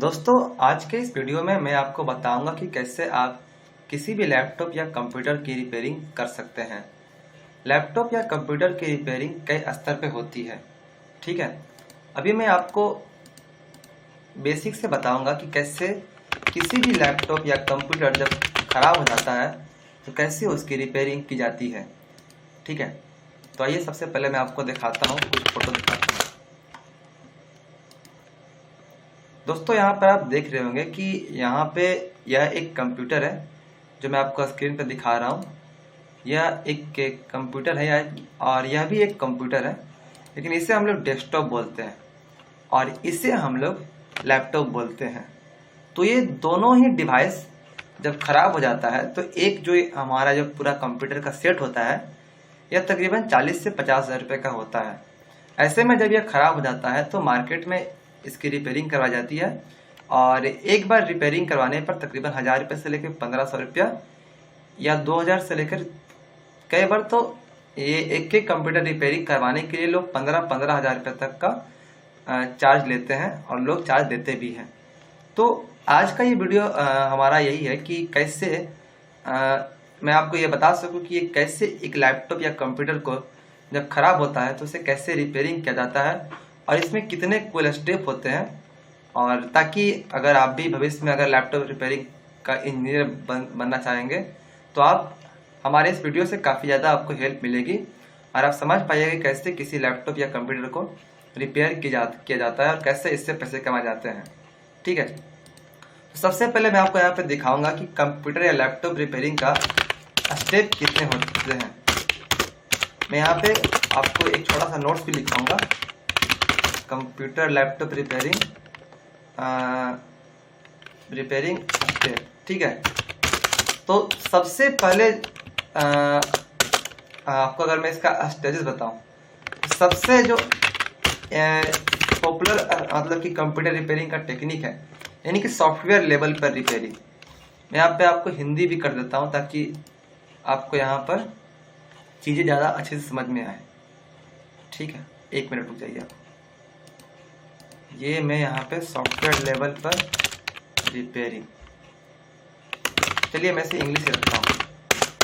दोस्तों, आज के इस वीडियो में मैं आपको बताऊंगा कि कैसे आप किसी भी लैपटॉप या कंप्यूटर की रिपेयरिंग कर सकते हैं। लैपटॉप या कंप्यूटर की रिपेयरिंग कई स्तर पे होती है। ठीक है, अभी मैं आपको बेसिक से बताऊंगा कि कैसे किसी भी लैपटॉप या कंप्यूटर जब खराब हो जाता है तो कैसे उसकी रिपेयरिंग की जाती है। ठीक है, तो आइए सबसे पहले मैं आपको दिखाता हूँ, कुछ फोटो दिखाता हूँ। दोस्तों, यहाँ पर आप देख रहे होंगे कि यहाँ पे यह एक कंप्यूटर है जो मैं आपको स्क्रीन पर दिखा रहा हूँ। यह एक कंप्यूटर है और यह भी एक कंप्यूटर है, लेकिन इसे हम लोग डेस्कटॉप बोलते हैं और इसे हम लोग लैपटॉप बोलते हैं। तो ये दोनों ही डिवाइस जब खराब हो जाता है तो एक जो हमारा जो पूरा कंप्यूटर का सेट होता है यह तकरीबन 40 से 50 हज़ार रुपये का होता है। ऐसे में जब यह खराब हो जाता है तो मार्केट में इसकी रिपेयरिंग करवाई जाती है और एक बार रिपेयरिंग करवाने पर तकरीबन 1000 रुपये से लेकर 1500 रुपया या 2000 से लेकर कई बार तो ये एक कंप्यूटर रिपेयरिंग करवाने के लिए लोग 15 हज़ार रुपये तक का चार्ज लेते हैं और लोग चार्ज देते भी हैं। तो आज का ये वीडियो हमारा यही है कि कैसे मैं आपको ये बता सकूं कि ये कैसे एक लैपटॉप या कंप्यूटर को जब खराब होता है तो उसे कैसे रिपेयरिंग किया जाता है और इसमें कितने कुल स्टेप होते हैं, और ताकि अगर आप भी भविष्य में अगर लैपटॉप रिपेयरिंग का इंजीनियर बनना चाहेंगे तो आप हमारे इस वीडियो से काफ़ी ज़्यादा आपको हेल्प मिलेगी और आप समझ पाइएगा कैसे किसी लैपटॉप या कंप्यूटर को रिपेयर किया जाता है और कैसे इससे पैसे कमाए जाते हैं। ठीक है, तो सबसे पहले मैं आपको यहाँ पे दिखाऊंगा कि कंप्यूटर या लैपटॉप रिपेयरिंग का स्टेप कितने होते हैं। मैं यहाँ पे आपको एक छोटा सा नोट्स भी लिखाऊंगा, कंप्यूटर लैपटॉप रिपेयरिंग स्टेप। ठीक है, तो सबसे पहले आपको अगर मैं इसका स्टेजेस बताऊं, सबसे जो पॉपुलर मतलब कि कंप्यूटर रिपेयरिंग का टेक्निक है यानी कि सॉफ्टवेयर लेवल पर रिपेयरिंग। मैं यहाँ पे आपको हिंदी भी कर देता हूँ ताकि आपको यहाँ पर चीज़ें ज़्यादा अच्छे से समझ में आए। ठीक है, एक मिनट रुक जाइए आप। ये मैं यहाँ पे सॉफ्टवेयर लेवल पर रिपेयरिंग, चलिए मैं इसे इंग्लिश में रखता हूँ,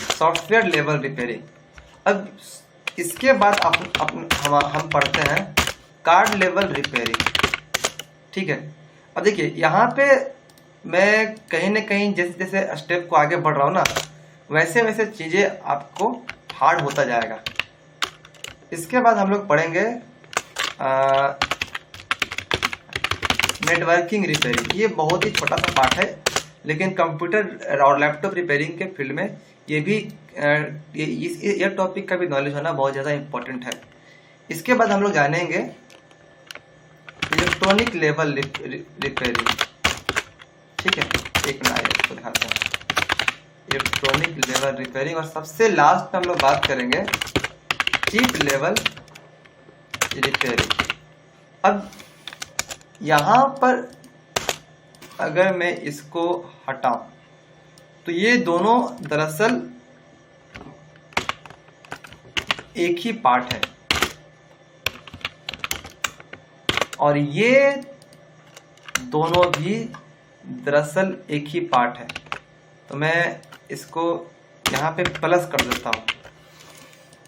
सॉफ्टवेयर लेवल रिपेयरिंग। अब इसके बाद हम पढ़ते हैं कार्ड लेवल रिपेयरिंग। ठीक है, अब देखिए यहाँ पे मैं कहीं ना कहीं जैसे जैसे स्टेप को आगे बढ़ रहा हूँ ना, वैसे वैसे चीज़ें आपको हार्ड होता जाएगा। इसके बाद हम लोग पढ़ेंगे नेटवर्किंग रिपेयरिंग। ये बहुत ही छोटा सा पार्ट है, लेकिन कंप्यूटर और लैपटॉप रिपेयरिंग के फील्ड में ये भी ये टॉपिक का भी नॉलेज होना बहुत ज़्यादा इम्पोर्टेंट है। इसके बाद हम लोग जानेंगे इलेक्ट्रॉनिक लेवल रिपेयरिंग। ठीक है, एक मिनट इसको दिखाते हैं, इलेक्ट्रॉनिक लेवल रिपेयरिंग। और सबसे लास्ट में हम लोग बात करेंगे चिप लेवल रिपेयरिंग। अब यहाँ पर अगर मैं इसको हटाऊं तो ये दोनों दरअसल एक ही पार्ट है और ये दोनों भी दरअसल एक ही पार्ट है। तो मैं इसको यहाँ पे प्लस कर देता हूँ।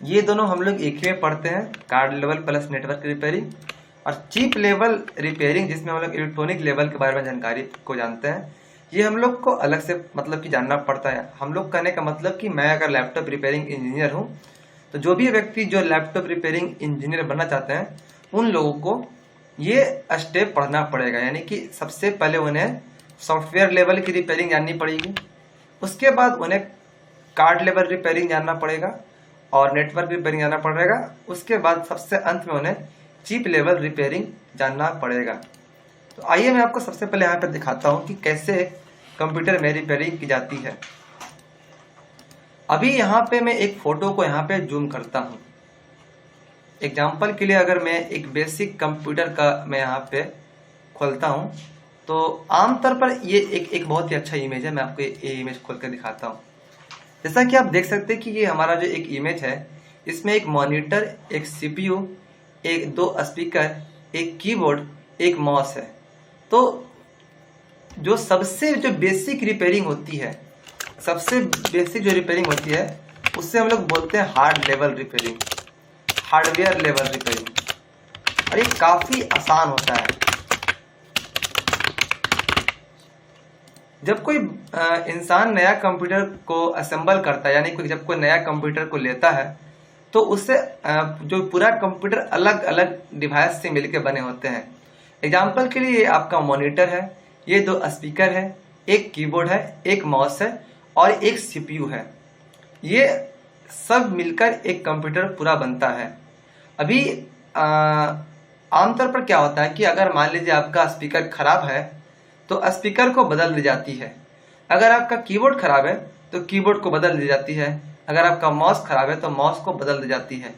ये दोनों हम लोग एक ही में पढ़ते हैं, card level plus network repairing. और चिप लेवल रिपेयरिंग जिसमें हम लोग इलेक्ट्रॉनिक लेवल के बारे में जानकारी को जानते हैं, ये हम लोग को अलग से मतलब कि जानना पड़ता है। हम लोग कहने का मतलब कि मैं अगर लैपटॉप रिपेयरिंग इंजीनियर हूँ तो जो भी व्यक्ति जो लैपटॉप रिपेयरिंग इंजीनियर बनना चाहते हैं उन लोगों को ये स्टेप पढ़ना पड़ेगा। यानी कि सबसे पहले उन्हें सॉफ्टवेयर लेवल की रिपेयरिंग जाननी पड़ेगी, उसके बाद उन्हें कार्ड लेवल रिपेयरिंग जानना पड़ेगा और नेटवर्क रिपेयरिंग जानना पड़ेगा, उसके बाद सबसे अंत में उन्हें चिप लेवल रिपेयरिंग जानना पड़ेगा। तो आइए मैं आपको सबसे पहले यहाँ पर दिखाता हूँ कि कैसे कंप्यूटर में रिपेयरिंग की जाती है। अभी यहाँ पे मैं एक फोटो को यहाँ पे जूम करता हूँ। एग्जाम्पल के लिए अगर मैं एक बेसिक कंप्यूटर का मैं यहाँ पे खोलता हूँ तो आमतौर पर ये एक बहुत ही अच्छा इमेज है। मैं आपको ये इमेज खोल कर दिखाता हूँ। जैसा कि आप देख सकते हैं कि ये हमारा जो एक इमेज है, इसमें एक मॉनिटर, एक सीपीयू, एक 2 स्पीकर, एक कीबोर्ड, एक माउस है। तो जो सबसे जो बेसिक रिपेयरिंग होती है, सबसे बेसिक जो रिपेयरिंग होती है उससे हम लोग बोलते हैं hard level repairing, hardware level repairing. और ये काफ़ी आसान होता है। जब कोई इंसान नया कंप्यूटर को असेंबल करता है, यानी जब कोई नया कंप्यूटर को लेता है, तो उससे जो पूरा कंप्यूटर अलग अलग डिवाइस से मिलकर बने होते हैं। एग्जाम्पल के लिए ये आपका मॉनिटर है, ये 2 स्पीकर है, एक कीबोर्ड है, एक माउस है और एक सीपीयू है। ये सब मिलकर एक कंप्यूटर पूरा बनता है। अभी आमतौर पर क्या होता है कि अगर मान लीजिए आपका स्पीकर खराब है तो स्पीकर को बदल दी जाती है। अगर आपका कीबोर्ड खराब है तो कीबोर्ड को बदल दी जाती है। अगर आपका माउस खराब है तो माउस को बदल दी जाती है।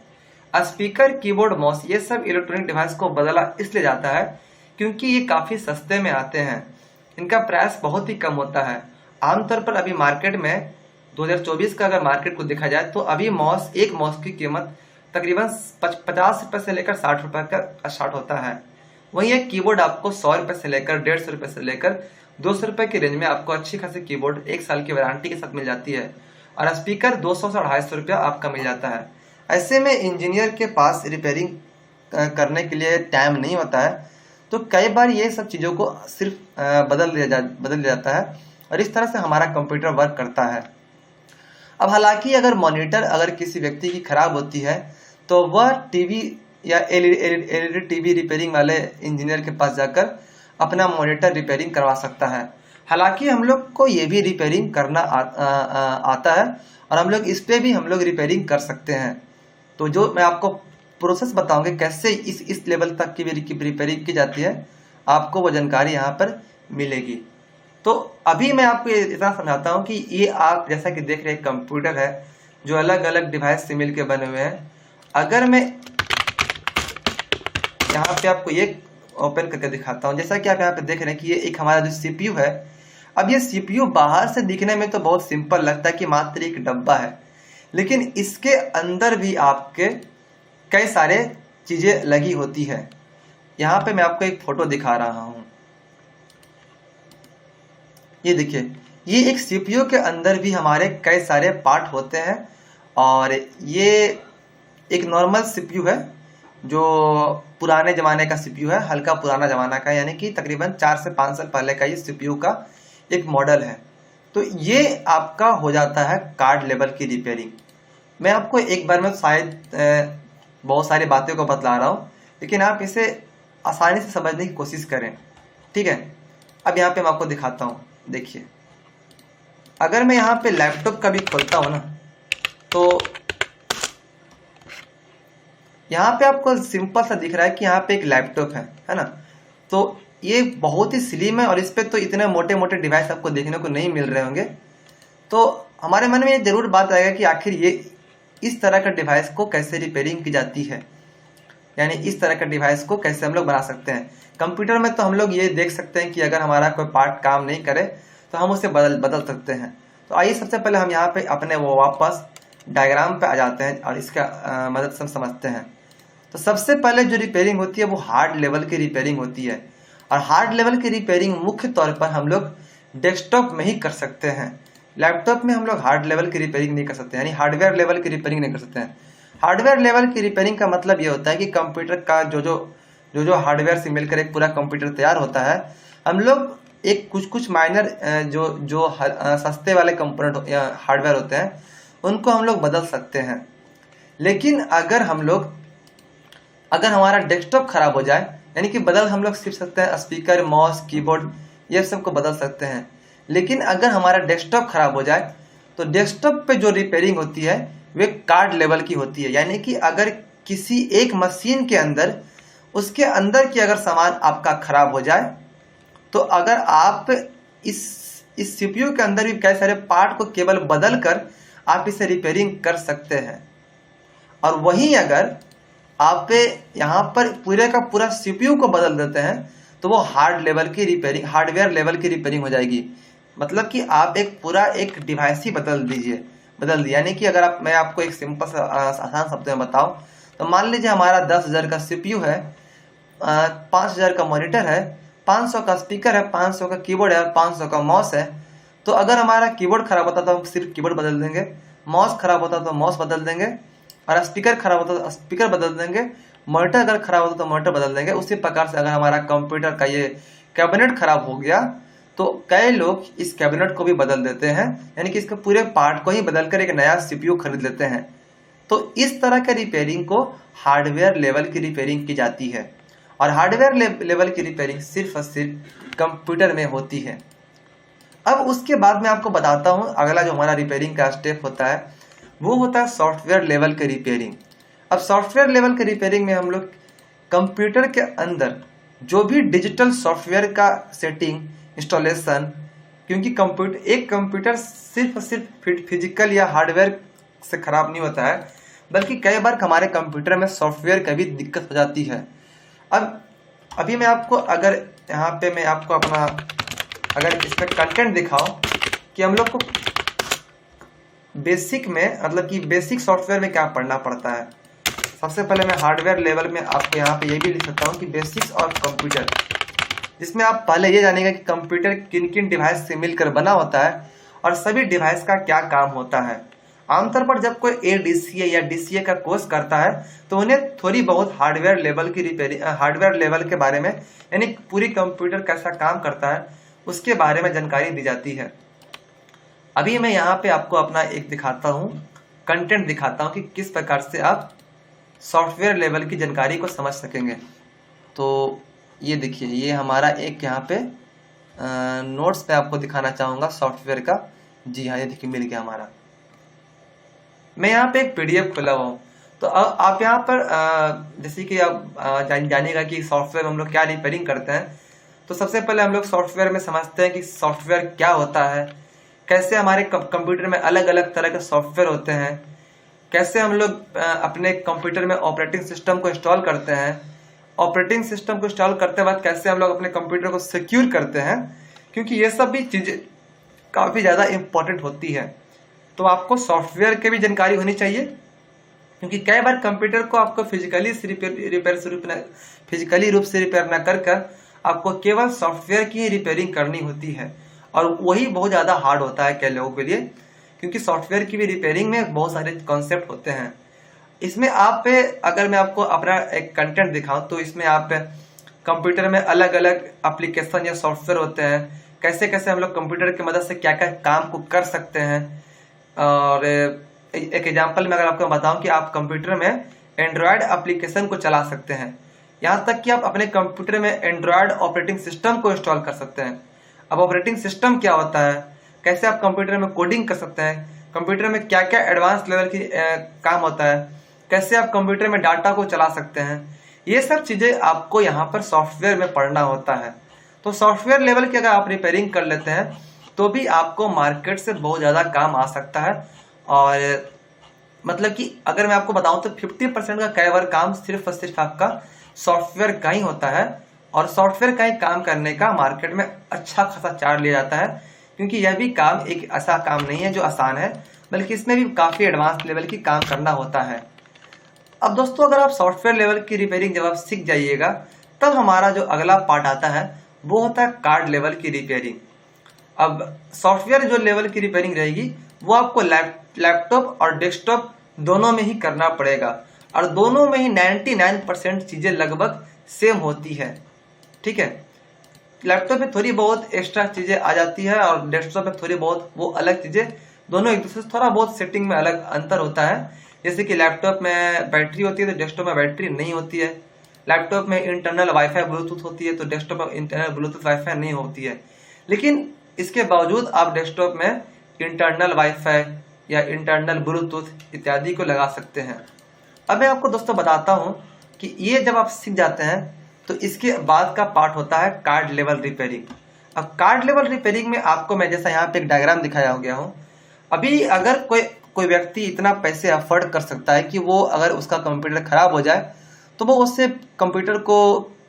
स्पीकर, कीबोर्ड, माउस ये सब इलेक्ट्रॉनिक डिवाइस को बदला इसलिए जाता है क्योंकि ये काफ़ी सस्ते में आते हैं। इनका प्राइस बहुत ही कम होता है। आमतौर पर अभी मार्केट में 2024 का अगर मार्केट को देखा जाए तो अभी एक माउस की कीमत तकरीबन 50 रुपये से लेकर 60 रुपये का स्टार्ट होता है। वहीं एक कीबोर्ड आपको 100 रुपये से लेकर 150 रुपये से लेकर 200 रुपये की रेंज में आपको अच्छी खासी कीबोर्ड 1 साल की वारंटी के साथ मिल जाती है। और स्पीकर 200 से 250 रुपया आपका मिल जाता है। ऐसे में इंजीनियर के पास रिपेयरिंग करने के लिए टाइम नहीं होता है, तो कई बार ये सब चीज़ों को सिर्फ बदल दिया जाता है और इस तरह से हमारा कंप्यूटर वर्क करता है। अब हालांकि अगर मॉनिटर अगर किसी व्यक्ति की खराब होती है तो वह टीवी या एलईडी टीवी रिपेयरिंग वाले इंजीनियर के पास जाकर अपना मॉनिटर रिपेयरिंग करवा सकता है। हालांकि हम लोग को ये भी रिपेयरिंग करना आता है और हम लोग इस पे भी हम लोग रिपेयरिंग कर सकते हैं। तो जो मैं आपको प्रोसेस बताऊंगा कैसे इस लेवल तक की रिपेयरिंग की जाती है, आपको वो जानकारी यहाँ पर मिलेगी। तो अभी मैं आपको इतना समझाता हूँ कि ये आप जैसा कि देख रहे हैं कंप्यूटर है जो अलग अलग डिवाइस से मिलकर बने हुए हैं। अगर मैं यहाँ पे आपको ये ओपन करके दिखाता हूँ, जैसा कि आप यहाँ पे देख रहे हैं कि ये एक हमारा जो सीपीयू है। अब ये सीपीयू बाहर से दिखने में तो बहुत सिंपल लगता है कि मात्र एक डब्बा है, लेकिन इसके अंदर भी आपके कई सारे चीजें लगी होती है। यहाँ पे मैं आपको एक फोटो दिखा रहा हूँ, ये देखिए, ये एक सीपीयू के अंदर भी हमारे कई सारे पार्ट होते हैं। और ये एक नॉर्मल सीपीयू है जो पुराने ज़माने का सीपीयू है, हल्का पुराना ज़माना का, यानी कि तकरीबन 4 से 5 साल पहले का ये सीपीयू का एक मॉडल है। तो ये आपका हो जाता है कार्ड लेवल की रिपेयरिंग। मैं आपको एक बार में शायद बहुत सारी बातें को बतला रहा हूँ, लेकिन आप इसे आसानी से समझने की कोशिश करें, ठीक है। अब यहाँ पे मैं आपको दिखाता हूँ, देखिए, अगर मैं यहाँ पे लैपटॉप का भी खोलता हूँ ना, तो यहाँ पे आपको सिंपल सा दिख रहा है कि यहाँ पे एक लैपटॉप है ना। तो ये बहुत ही स्लिम है और इस पे तो इतने मोटे मोटे डिवाइस आपको देखने को नहीं मिल रहे होंगे। तो हमारे मन में ये जरूर बात आएगा कि आखिर ये इस तरह का डिवाइस को कैसे रिपेयरिंग की जाती है, यानी इस तरह का डिवाइस को कैसे हम लोग बना सकते हैं। कंप्यूटर में तो हम लोग ये देख सकते हैं कि अगर हमारा कोई पार्ट काम नहीं करे तो हम उसे बदल सकते हैं। तो आइए सबसे पहले हम यहाँ पे अपने वो वापस डायग्राम पे आ जाते हैं और इसका मदद से हम समझते हैं। तो सबसे पहले जो रिपेयरिंग होती है वो हार्ड लेवल की रिपेयरिंग होती है। और हार्ड लेवल की रिपेयरिंग मुख्य तौर पर हम लोग डेस्कटॉप में ही कर सकते हैं। लैपटॉप में हम लोग हार्ड लेवल की रिपेयरिंग नहीं कर सकते, यानी हार्डवेयर लेवल की रिपेयरिंग नहीं कर सकते हैं। हार्डवेयर लेवल की रिपेयरिंग का मतलब ये होता है कि कंप्यूटर का जो हार्डवेयर से मिलकर एक पूरा कंप्यूटर तैयार होता है, हम लोग एक कुछ माइनर जो सस्ते वाले कंपोनेंट हार्डवेयर होते हैं उनको हम लोग बदल सकते हैं। लेकिन अगर हमारा डेस्कटॉप खराब हो जाए, यानी कि बदल हम लोग सीख सकते हैं, स्पीकर, माउस, कीबोर्ड ये सब को बदल सकते हैं। लेकिन अगर हमारा डेस्कटॉप खराब हो जाए तो डेस्कटॉप पे जो रिपेयरिंग होती है वे कार्ड लेवल की होती है। यानी कि अगर किसी एक मशीन के अंदर उसके अंदर की अगर सामान आपका खराब हो जाए तो अगर आप इस सीपीयू के अंदर भी कई सारे पार्ट को केवल बदल कर आप इसे रिपेयरिंग कर सकते हैं। और वहीं अगर आप यहाँ पर पूरे का पूरा सीपीयू को बदल देते हैं तो वो हार्डवेयर लेवल की रिपेयरिंग हो जाएगी। मतलब कि आप एक डिवाइस ही बदल दिए। यानी कि अगर मैं आपको एक सिंपल सा आसान शब्द में बताऊं तो मान लीजिए हमारा 10,000 का सीपीयू है, 5,000 का मॉनिटर है, 500 का स्पीकर है, 500 का कीबोर्ड है, 500 का माउस है। तो अगर हमारा कीबोर्ड खराब होता तो हम सिर्फ कीबोर्ड बदल देंगे, माउस खराब होता तो माउस बदल देंगे, और स्पीकर खराब होता तो स्पीकर बदल देंगे, मॉनिटर अगर खराब होता तो मॉनिटर बदल देंगे। उसी प्रकार से अगर हमारा कंप्यूटर का ये कैबिनेट खराब हो गया तो कई लोग इस कैबिनेट को भी बदल देते हैं, यानी कि इसके पूरे पार्ट को ही बदल कर एक नया सीपीयू खरीद लेते हैं। तो इस तरह के रिपेयरिंग को हार्डवेयर लेवल की रिपेयरिंग की जाती है, और हार्डवेयर लेवल की रिपेयरिंग सिर्फ और सिर्फ कंप्यूटर में होती है। अब उसके बाद मैं आपको बताता हूं अगला जो हमारा रिपेयरिंग का स्टेप होता है वो होता है सॉफ्टवेयर लेवल की रिपेयरिंग। अब सॉफ्टवेयर लेवल की रिपेयरिंग में हम लोग कंप्यूटर के अंदर जो भी डिजिटल सॉफ्टवेयर का सेटिंग, इंस्टॉलेशन, क्योंकि एक कंप्यूटर सिर्फ फिजिकल या हार्डवेयर से खराब नहीं होता है, बल्कि कई बार हमारे कंप्यूटर में सॉफ्टवेयर का भी दिक्कत हो जाती है। अब अभी मैं आपको अगर यहाँ पे मैं आपको अपना अगर इसमें कंटेंट दिखाऊं कि हम लोग को बेसिक में मतलब कि बेसिक सॉफ्टवेयर में क्या पढ़ना पड़ता है। सबसे पहले मैं हार्डवेयर लेवल में आपको यहाँ पे ये भी लिख सकता हूँ कि बेसिक्स ऑफ कंप्यूटर, जिसमें आप पहले ये जानेंगे कि कंप्यूटर किन किन डिवाइस से मिलकर बना होता है और सभी डिवाइस का क्या काम होता है। आमतौर पर जब कोई ADCA या DCA का कोर्स करता है तो उन्हें थोड़ी बहुत हार्डवेयर लेवल की रिपेयरिंग, हार्डवेयर लेवल के बारे में, यानी पूरी कंप्यूटर कैसा काम करता है उसके बारे में जानकारी दी जाती है। अभी मैं यहाँ पे आपको अपना एक दिखाता हूँ, कंटेंट दिखाता हूँ कि किस प्रकार से आप सॉफ्टवेयर लेवल की जानकारी को समझ सकेंगे। तो ये देखिए, ये हमारा एक यहाँ पे नोट्स पे आपको दिखाना चाहूँगा सॉफ्टवेयर का। जी हाँ, ये देखिए मिल गया हमारा। मैं यहाँ पे एक PDF खोला हुआ हूँ। तो आप यहाँ पर जैसे कि आप जानिएगा कि सॉफ्टवेयर हम लोग क्या रिपेयरिंग करते हैं। तो सबसे पहले हम लोग सॉफ्टवेयर में समझते हैं कि सॉफ्टवेयर क्या होता है, कैसे हमारे कंप्यूटर में अलग अलग तरह के सॉफ्टवेयर होते हैं, कैसे हम लोग अपने कंप्यूटर में ऑपरेटिंग सिस्टम को इंस्टॉल करते हैं, ऑपरेटिंग सिस्टम को इंस्टॉल करते वक्त कैसे हम लोग अपने कंप्यूटर को सिक्योर करते हैं, क्योंकि ये सब भी चीज़ें काफ़ी ज़्यादा इंपॉर्टेंट होती है। तो आपको सॉफ्टवेयर की भी जानकारी होनी चाहिए, क्योंकि कई बार कंप्यूटर को आपको फिजिकली रूप से रिपेयर न कर आपको केवल सॉफ्टवेयर की ही रिपेयरिंग करनी होती है, और वही बहुत ज़्यादा हार्ड होता है कई लोगों के लिए, क्योंकि सॉफ्टवेयर की भी रिपेयरिंग में बहुत सारे कॉन्सेप्ट होते हैं। इसमें आप अगर मैं आपको अपना एक कंटेंट दिखाऊं तो इसमें आप कंप्यूटर में अलग अलग एप्लीकेशन या सॉफ्टवेयर होते हैं, कैसे कैसे हम लोग कंप्यूटर की मदद से क्या क्या काम को कर सकते हैं। और एक एग्जांपल में अगर आपको बताऊं कि आप कंप्यूटर में एंड्रॉयड एप्लीकेशन को चला सकते हैं, यहाँ तक कि आप अपने कंप्यूटर में एंड्रॉयड ऑपरेटिंग सिस्टम को इंस्टॉल कर सकते हैं। अब ऑपरेटिंग सिस्टम क्या होता है, कैसे आप कंप्यूटर में कोडिंग कर सकते हैं, कंप्यूटर में क्या क्या एडवांस लेवल की काम होता है, कैसे आप कंप्यूटर में डाटा को चला सकते हैं, ये सब चीज़ें आपको यहाँ पर सॉफ्टवेयर में पढ़ना होता है। तो सॉफ्टवेयर लेवल की अगर आप रिपेयरिंग कर लेते हैं तो भी आपको मार्केट से बहुत ज़्यादा काम आ सकता है। और मतलब कि अगर मैं आपको बताऊं तो 50% का कई बार काम सिर्फ और सिर्फ आपका सॉफ्टवेयर का ही होता है, और सॉफ्टवेयर का ही काम करने का मार्केट में अच्छा खासा चार्ज लिया जाता है, क्योंकि यह भी काम एक ऐसा काम नहीं है जो आसान है, बल्कि इसमें भी काफ़ी एडवांस लेवल की काम करना होता है। अब दोस्तों, अगर आप सॉफ्टवेयर लेवल की रिपेयरिंग जब आप सीख जाइएगा तब हमारा जो अगला पार्ट आता है वो होता है कार्ड लेवल की रिपेयरिंग। अब सॉफ्टवेयर जो लेवल की रिपेयरिंग रहेगी वो आपको लैपटॉप और डेस्कटॉप दोनों में ही करना पड़ेगा, और दोनों में ही 99% चीज़ें लगभग सेम होती है। ठीक है, लैपटॉप में थोड़ी बहुत एक्स्ट्रा चीज़ें आ जाती है और डेस्कटॉप में थोड़ी बहुत वो अलग चीज़ें, दोनों एक दूसरे से थोड़ा बहुत सेटिंग में अलग अंतर होता है। जैसे कि लैपटॉप में बैटरी होती है तो डेस्कटॉप में बैटरी नहीं होती है, लैपटॉप में इंटरनल वाईफाई ब्लूटूथ होती है तो डेस्कटॉप में इंटरनल ब्लूटूथ वाईफाई नहीं होती है। लेकिन इसके बावजूद आप डेस्कटॉप में इंटरनल वाईफाई या इंटरनल ब्लूटूथ इत्यादि को लगा सकते हैं। अब मैं आपको दोस्तों बताता हूं कि ये जब आप सीख जाते हैं तो इसके बाद का पार्ट होता है कार्ड लेवल रिपेयरिंग। अब कार्ड लेवल रिपेयरिंग में आपको मैं जैसा यहाँ पे एक डायग्राम दिखाया हो गया हूँ, अभी अगर कोई व्यक्ति इतना पैसे अफोर्ड कर सकता है कि वो अगर उसका कंप्यूटर खराब हो जाए तो वो उससे कंप्यूटर को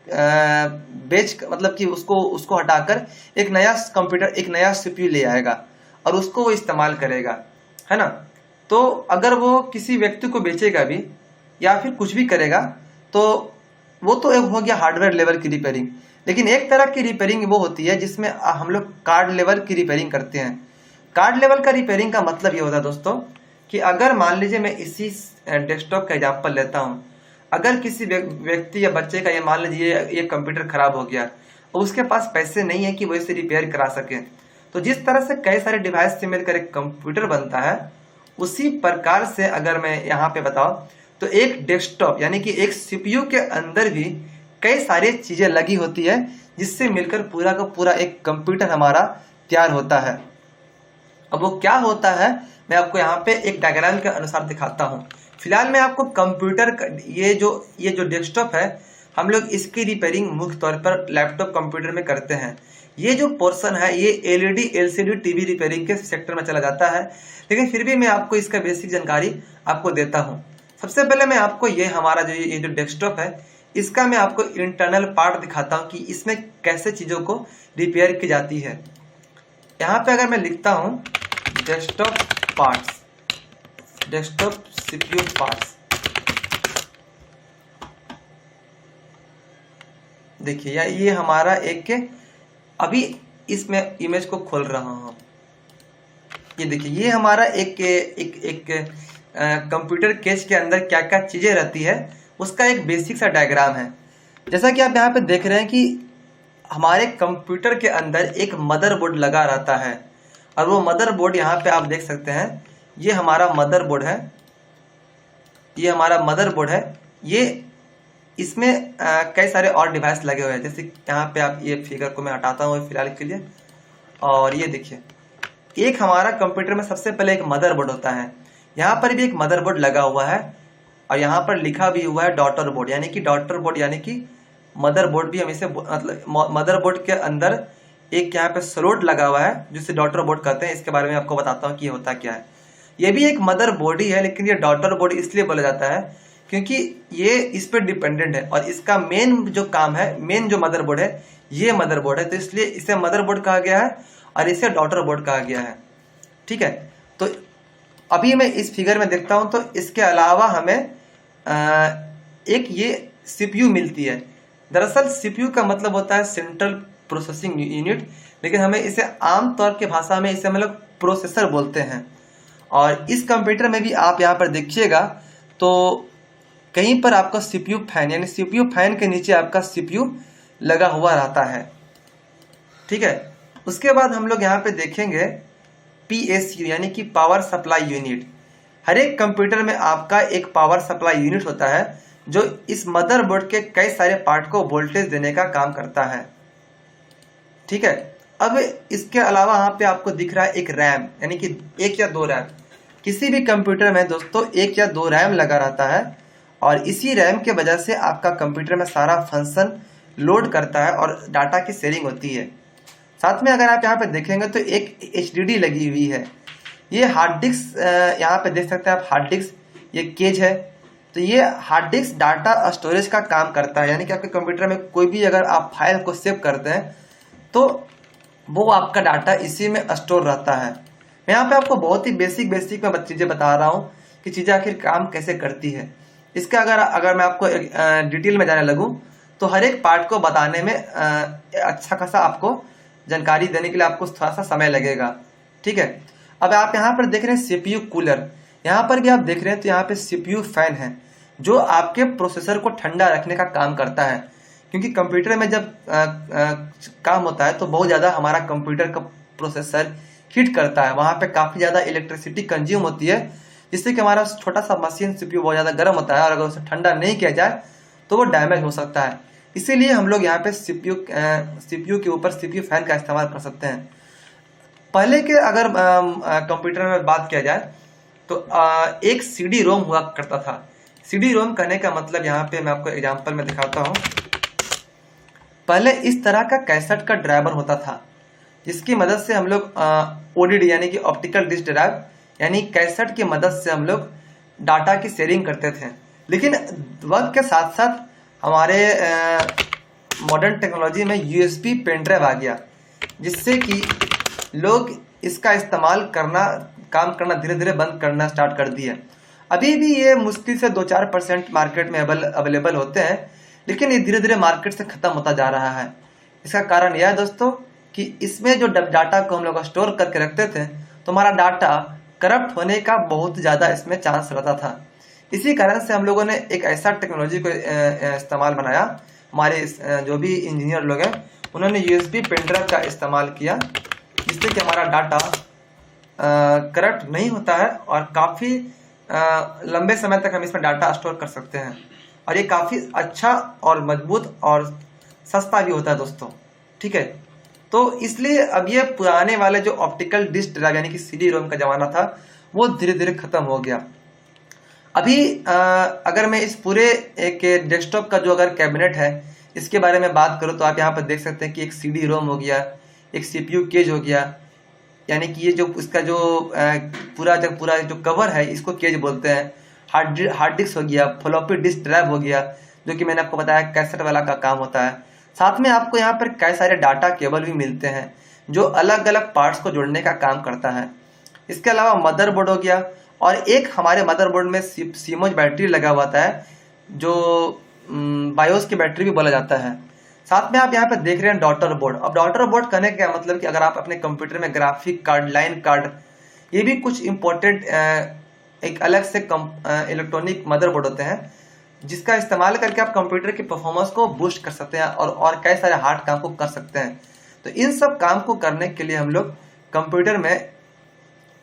मतलब कि उसको हटाकर एक नया कंप्यूटर, एक नया CPU ले आएगा और उसको वो इस्तेमाल करेगा, है ना। तो अगर वो किसी व्यक्ति को बेचेगा भी या फिर कुछ भी करेगा तो वो तो एक हो गया हार्डवेयर लेवल की रिपेयरिंग। लेकिन एक तरह की रिपेयरिंग वो होती है जिसमें हम लोग कार्ड लेवल की रिपेयरिंग करते हैं। कार्ड लेवल का रिपेयरिंग का मतलब ये होता है दोस्तों कि अगर मान लीजिए मैं इसी डेस्कटॉप का एग्जांपल लेता हूँ, अगर किसी व्यक्ति या बच्चे का ये मान लीजिए ये कंप्यूटर खराब हो गया और उसके पास पैसे नहीं है कि वो इसे रिपेयर करा सके, तो जिस तरह से कई सारे डिवाइस से मिलकर एक कंप्यूटर बनता है, उसी प्रकार से अगर मैं यहाँ पे बताऊं तो एक डेस्कटॉप यानी कि एक सीपीयू के अंदर भी कई सारी चीजें लगी होती है जिससे मिलकर पूरा का पूरा एक कंप्यूटर हमारा तैयार होता है। अब वो क्या होता है मैं आपको यहाँ पे एक डायग्राम के अनुसार दिखाता हूँ। फिलहाल मैं आपको कंप्यूटर का ये जो डेस्कटॉप है, हम लोग इसकी रिपेयरिंग मुख्य तौर पर लैपटॉप कंप्यूटर में करते हैं। ये जो पोर्शन है ये एलईडी एलसीडी टीवी रिपेयरिंग के सेक्टर में चला जाता है, लेकिन फिर भी मैं आपको इसका बेसिक जानकारी आपको देता हूँ। सबसे पहले मैं आपको ये हमारा ये जो डेस्कटॉप है इसका मैं आपको इंटरनल पार्ट दिखाता हूँ कि इसमें कैसे चीज़ों को रिपेयर की जाती है। यहाँ पे अगर मैं लिखता हूँ desktop parts, desktop CPU parts, देखिए या ये हमारा एक अभी इसमें इमेज को खोल रहा हूँ। ये देखिए ये हमारा एक कंप्यूटर केस के अंदर क्या क्या चीजें रहती है उसका एक बेसिक सा डायग्राम है। जैसा कि आप यहाँ पे देख रहे हैं कि हमारे कंप्यूटर के अंदर एक मदरबोर्ड लगा रहता है, और वो मदरबोर्ड यहाँ पे आप देख सकते हैं, ये हमारा मदरबोर्ड है, ये हमारा मदरबोर्ड है। ये इसमें कई सारे और डिवाइस लगे हुए हैं, जैसे यहाँ पे आप ये फिगर को मैं हटाता हूँ फिलहाल के लिए। और ये देखिए एक हमारा कंप्यूटर में सबसे पहले एक मदरबोर्ड होता है, यहाँ पर भी एक मदरबोर्ड लगा हुआ है, और यहाँ पर लिखा भी हुआ है डॉटर बोर्ड, यानी कि डॉटर बोर्ड यानी कि मदरबोर्ड भी हम इसे मतलब मदरबोर्ड के अंदर एक यहाँ पे स्लॉट लगा हुआ है जिसे डॉटर बोर्ड कहते हैं। इसके बारे में आपको बताता हूँ कि ये होता क्या है। ये भी एक मदरबोर्ड ही है, लेकिन ये डॉटर बोर्ड इसलिए बोला जाता है क्योंकि ये इस पर डिपेंडेंट है, और इसका मेन जो काम है, मेन जो मदरबोर्ड है ये मदरबोर्ड है, तो इसलिए इसे मदरबोर्ड कहा गया है और इसे डॉटर बोर्ड कहा गया है। ठीक है, तो अभी मैं इस फिगर में देखता हूं तो इसके अलावा हमें एक ये सीपीयू मिलती है। दरअसल सीपीयू का मतलब होता है सेंट्रल प्रोसेसिंग यूनिट, लेकिन हमें इसे आम तौर के भाषा में इसे मतलब प्रोसेसर बोलते हैं। और इस कंप्यूटर में भी आप यहाँ पर देखिएगा तो कहीं पर आपका सीपीयू फैन यानी सीपीयू फैन के नीचे आपका सीपीयू लगा हुआ रहता है। ठीक है, उसके बाद हम लोग यहाँ पे देखेंगे पीएसयू यानी कि पावर सप्लाई यूनिट। हर एक कंप्यूटर में आपका एक पावर सप्लाई यूनिट होता है जो इस मदरबोर्ड के कई सारे पार्ट को वोल्टेज देने का काम करता है। ठीक है, अब इसके अलावा यहाँ पे आपको दिख रहा है एक रैम, यानी कि एक या दो रैम। किसी भी कंप्यूटर में दोस्तों एक या दो रैम लगा रहता है, और इसी रैम के वजह से आपका कंप्यूटर में सारा फंक्शन लोड करता है और डाटा की शेयरिंग होती है। साथ में अगर आप यहाँ पे देखेंगे तो एक HDD लगी हुई है। ये हार्ड डिस्क, यहाँ पे देख सकते हैं आप हार्ड डिस्क, ये केज है। तो ये हार्ड डिस्क डाटा स्टोरेज का काम करता है, यानी कि आपके कंप्यूटर में कोई भी अगर आप फाइल को सेव करते हैं तो वो आपका डाटा इसी में स्टोर रहता है। मैं यहाँ पे आपको बहुत ही बेसिक में चीज़ें बता रहा हूँ कि चीज़ें आखिर काम कैसे करती है। इसका अगर मैं आपको डिटेल में जाने लगूँ तो हर एक पार्ट को बताने में अच्छा खासा आपको जानकारी देने के लिए आपको थोड़ा सा समय लगेगा। ठीक है, अब आप यहाँ पर देख रहे हैं सीपीयू कूलर, यहाँ पर भी आप देख रहे हैं तो यहाँ पे सीपीयू फैन है जो आपके प्रोसेसर को ठंडा रखने का काम करता है। क्योंकि कंप्यूटर में जब काम होता है तो बहुत ज़्यादा हमारा कंप्यूटर का प्रोसेसर हीट करता है, वहाँ पे काफ़ी ज़्यादा इलेक्ट्रिसिटी कंज्यूम होती है, जिससे कि हमारा छोटा सा मशीन सीपीयू बहुत ज़्यादा गर्म होता है, और अगर उसे ठंडा नहीं किया जाए तो वो डैमेज हो सकता है। इसीलिए हम लोग यहाँ पे सीपीयू के ऊपर सीपीयू फैन का इस्तेमाल कर सकते हैं। पहले के अगर कंप्यूटर में बात किया जाए तो एक सीडी रोम हुआ करता था। सीडी रोम कहने का मतलब यहाँ पे मैं आपको एग्जांपल में दिखाता हूँ। पहले इस तरह का कैसेट का ड्राइवर होता था जिसकी मदद से हम लोग ओडीडी यानी कि ऑप्टिकल डिस्क ड्राइव यानी कैसेट की मदद से हम लोग डाटा की शेयरिंग करते थे। लेकिन वक्त के साथ साथ हमारे मॉडर्न टेक्नोलॉजी में यूएसबी पेन ड्राइव आ गया, जिससे कि लोग इसका इस्तेमाल काम करना धीरे धीरे बंद करना स्टार्ट कर दिए। अभी भी ये मुश्किल से 2-4% मार्केट में अवेलेबल होते हैं, लेकिन ये धीरे धीरे मार्केट से खत्म होता जा रहा है। इसका कारण यह है दोस्तों कि इसमें जो डाटा को हम लोग स्टोर करके रखते थे तो हमारा डाटा करप्ट होने का बहुत ज़्यादा इसमें चांस रहता था। इसी कारण से हम लोगों ने एक ऐसा टेक्नोलॉजी को इस्तेमाल बनाया। हमारे जो भी इंजीनियर लोग हैं उन्होंने यूएसबी पेन ड्राइव का इस्तेमाल किया, जिससे कि हमारा डाटा करप्ट नहीं होता है और काफ़ी लंबे समय तक हम इसमें डाटा स्टोर कर सकते हैं। और ये काफ़ी अच्छा और मजबूत और सस्ता भी होता है दोस्तों, ठीक है। तो इसलिए अब ये पुराने वाले जो ऑप्टिकल डिस्क ड्राइव यानी कि सीडी रोम का ज़माना था वो धीरे धीरे ख़त्म हो गया। अभी अगर मैं इस पूरे एक डेस्कटॉप का जो अगर कैबिनेट है इसके बारे में बात करूँ तो आप यहाँ पर देख सकते हैं कि एक सीडी रोम हो गया, एक सीपीयू केज हो गया, यानी कि ये जो इसका जो पूरा जो कवर है इसको केज बोलते हैं। हार्ड डिस्क हो गया, फ्लॉपी डिस्क ड्राइव हो गया, जो कि मैंने आपको बताया कैसेट वाला का काम होता है। साथ में आपको यहाँ पर कई सारे डाटा केबल भी मिलते हैं जो अलग अलग पार्ट्स को जोड़ने का काम करता है। इसके अलावा मदरबोर्ड हो गया, और एक हमारे मदरबोर्ड में सीमोज बैटरी लगा हुआ है जो बायोस की बैटरी भी बोला जाता है। साथ में आप यहाँ पे देख रहे हैं डॉटर बोर्ड। अब डॉटर बोर्ड कहने का मतलब कि अगर आप अपने कंप्यूटर में ग्राफिक कार्ड, लाइन कार्ड, ये भी कुछ इम्पोर्टेंट एक अलग से इलेक्ट्रॉनिक मदरबोर्ड होते हैं जिसका इस्तेमाल करके आप कंप्यूटर की परफॉर्मेंस को बूस्ट कर सकते हैं और कई सारे हार्ड काम को कर सकते हैं। तो इन सब काम को करने के लिए हम लोग कंप्यूटर में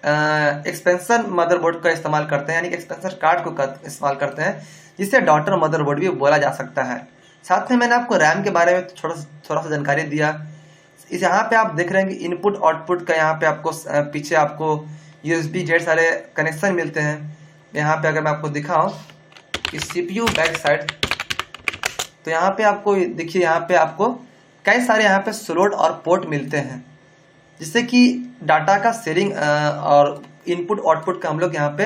एक्सपेंशन मदरबोर्ड का इस्तेमाल करते हैं, यानी कि एक्सपेंशन कार्ड को इस्तेमाल करते हैं, जिसे डॉटर मदरबोर्ड भी बोला जा सकता है। साथ में मैंने आपको रैम के बारे में थोड़ा सा जानकारी दिया। इस यहाँ पे आप देख रहे हैं कि इनपुट आउटपुट का यहाँ पे आपको पीछे आपको यूएसबी ढेर सारे कनेक्शन मिलते हैं। यहाँ पे अगर मैं आपको दिखाऊं कि सीपीयू बैक साइड, तो यहाँ पे आपको देखिए, यहाँ पे आपको कई सारे यहाँ पे स्लॉट और पोर्ट मिलते हैं, जिससे कि डाटा का शेयरिंग और इनपुट आउटपुट का हम लोग यहाँ पे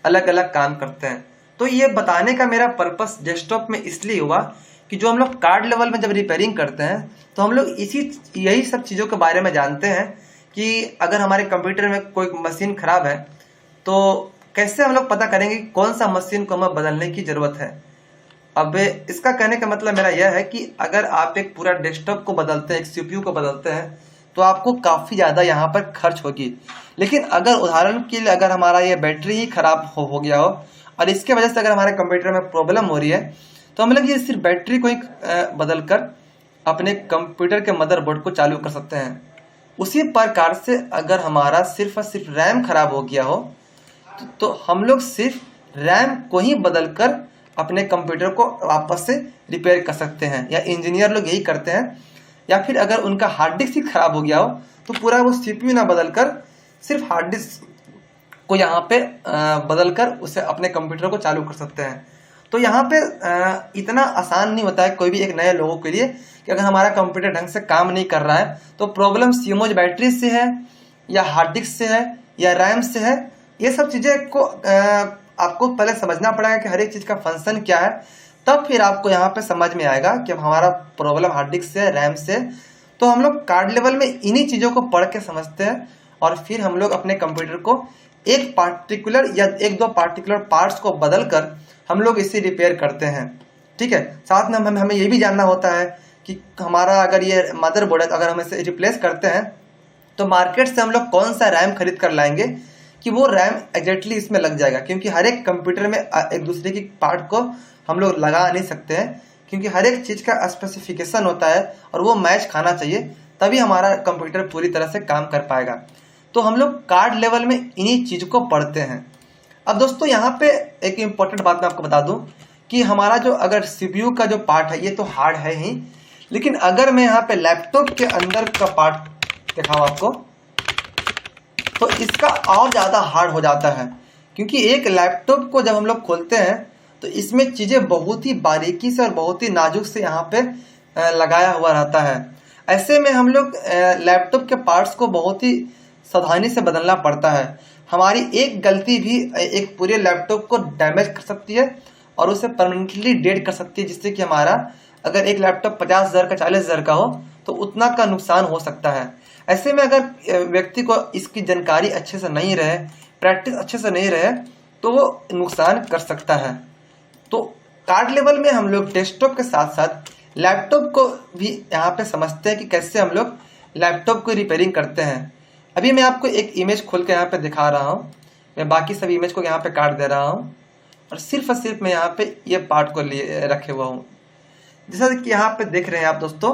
अलग अलग काम करते हैं। तो ये बताने का मेरा पर्पस डेस्कटॉप में इसलिए हुआ कि जो हम लोग कार्ड लेवल में जब रिपेयरिंग करते हैं तो हम लोग यही सब चीज़ों के बारे में जानते हैं कि अगर हमारे कंप्यूटर में कोई मशीन खराब है तो कैसे हम लोग पता करेंगे कि कौन सा मशीन को हमें बदलने की ज़रूरत है। अब इसका कहने का मतलब मेरा यह है कि अगर आप एक पूरा डेस्कटॉप को बदलते हैं, एक सीपीयू को बदलते हैं, तो आपको काफ़ी ज़्यादा यहाँ पर खर्च होगी। लेकिन अगर उदाहरण के लिए अगर हमारा ये बैटरी ही खराब हो गया हो और इसके वजह से अगर हमारे कंप्यूटर में प्रॉब्लम हो रही है, तो हम लोग ये सिर्फ बैटरी को ही बदल कर अपने कंप्यूटर के मदरबोर्ड को चालू कर सकते हैं। उसी प्रकार से अगर हमारा सिर्फ और सिर्फ रैम खराब हो गया हो तो हम लोग सिर्फ रैम को ही बदल कर अपने कंप्यूटर को वापस से रिपेयर कर सकते हैं, या इंजीनियर लोग यही करते हैं। या फिर अगर उनका हार्ड डिस्क ही खराब हो गया हो तो पूरा वो सीपीयू ना बदल कर सिर्फ हार्ड डिस्क को यहाँ पे बदल कर उसे अपने कंप्यूटर को चालू कर सकते हैं। तो यहाँ पे इतना आसान नहीं होता है कोई भी एक नए लोगों के लिए कि अगर हमारा कंप्यूटर ढंग से काम नहीं कर रहा है तो प्रॉब्लम सीमोज बैटरी से है या हार्ड डिस्क से है या रैम से है। ये सब चीज़ें को आपको पहले समझना पड़ेगा कि हर एक चीज़ का फंक्शन क्या है, तब फिर आपको यहाँ पे समझ में आएगा कि अब हमारा प्रॉब्लम हार्ड डिस्क से है, रैम से। तो हम लोग कार्ड लेवल में इन्हीं चीज़ों को पढ़ के समझते हैं और फिर हम लोग अपने कंप्यूटर को एक पार्टिकुलर या एक दो पार्टिकुलर पार्ट्स को बदल कर हम लोग इसे रिपेयर करते हैं, ठीक है। साथ में हमें ये भी जानना होता है कि हमारा अगर ये मदरबोर्ड है, अगर हम इसे रिप्लेस करते हैं तो मार्केट से हम लोग कौन सा रैम खरीद कर लाएंगे कि वो रैम एग्जैक्टली इसमें लग जाएगा, क्योंकि हर एक कंप्यूटर में एक दूसरे की पार्ट को हम लोग लगा नहीं सकते हैं, क्योंकि हर एक चीज़ का स्पेसिफिकेशन होता है और वो मैच खाना चाहिए, तभी हमारा कंप्यूटर पूरी तरह से काम कर पाएगा। तो हम लोग कार्ड लेवल में इन्हीं चीज़ को पढ़ते हैं। अब दोस्तों यहाँ पे एक इम्पोर्टेंट बात मैं आपको बता दूं कि हमारा जो अगर सीपीयू का जो पार्ट है ये तो हार्ड है ही, लेकिन अगर मैं यहाँ पे लैपटॉप के अंदर का पार्ट दिखाऊं आपको तो इसका और ज़्यादा हार्ड हो जाता है, क्योंकि एक लैपटॉप को जब हम लोग खोलते हैं तो इसमें चीज़ें बहुत ही बारीकी से और बहुत ही नाजुक से यहाँ पे लगाया हुआ रहता है। ऐसे में हम लोग लैपटॉप के पार्ट्स को बहुत ही सावधानी से बदलना पड़ता है। हमारी एक गलती भी एक पूरे लैपटॉप को डैमेज कर सकती है और उसे परमानेंटली डेड कर सकती है, जिससे कि हमारा अगर एक लैपटॉप 50,000 का 40,000 का हो तो उतना का नुकसान हो सकता है। ऐसे में अगर व्यक्ति को इसकी जानकारी अच्छे से नहीं रहे, प्रैक्टिस अच्छे से नहीं रहे, तो वो नुकसान कर सकता है। तो कार्ड लेवल में हम लोग डेस्कटॉप के साथ साथ लैपटॉप को भी यहाँ पे समझते हैं कि कैसे हम लोग लैपटॉप को रिपेयरिंग करते हैं। अभी मैं आपको एक इमेज खोल के यहाँ पे दिखा रहा हूँ। मैं बाकी सभी इमेज को यहाँ पे काट दे रहा हूँ और सिर्फ मैं यहाँ पे ये पार्ट को लिए रखे हुआ हूँ। जैसा कि यहाँ पे देख रहे हैं आप दोस्तों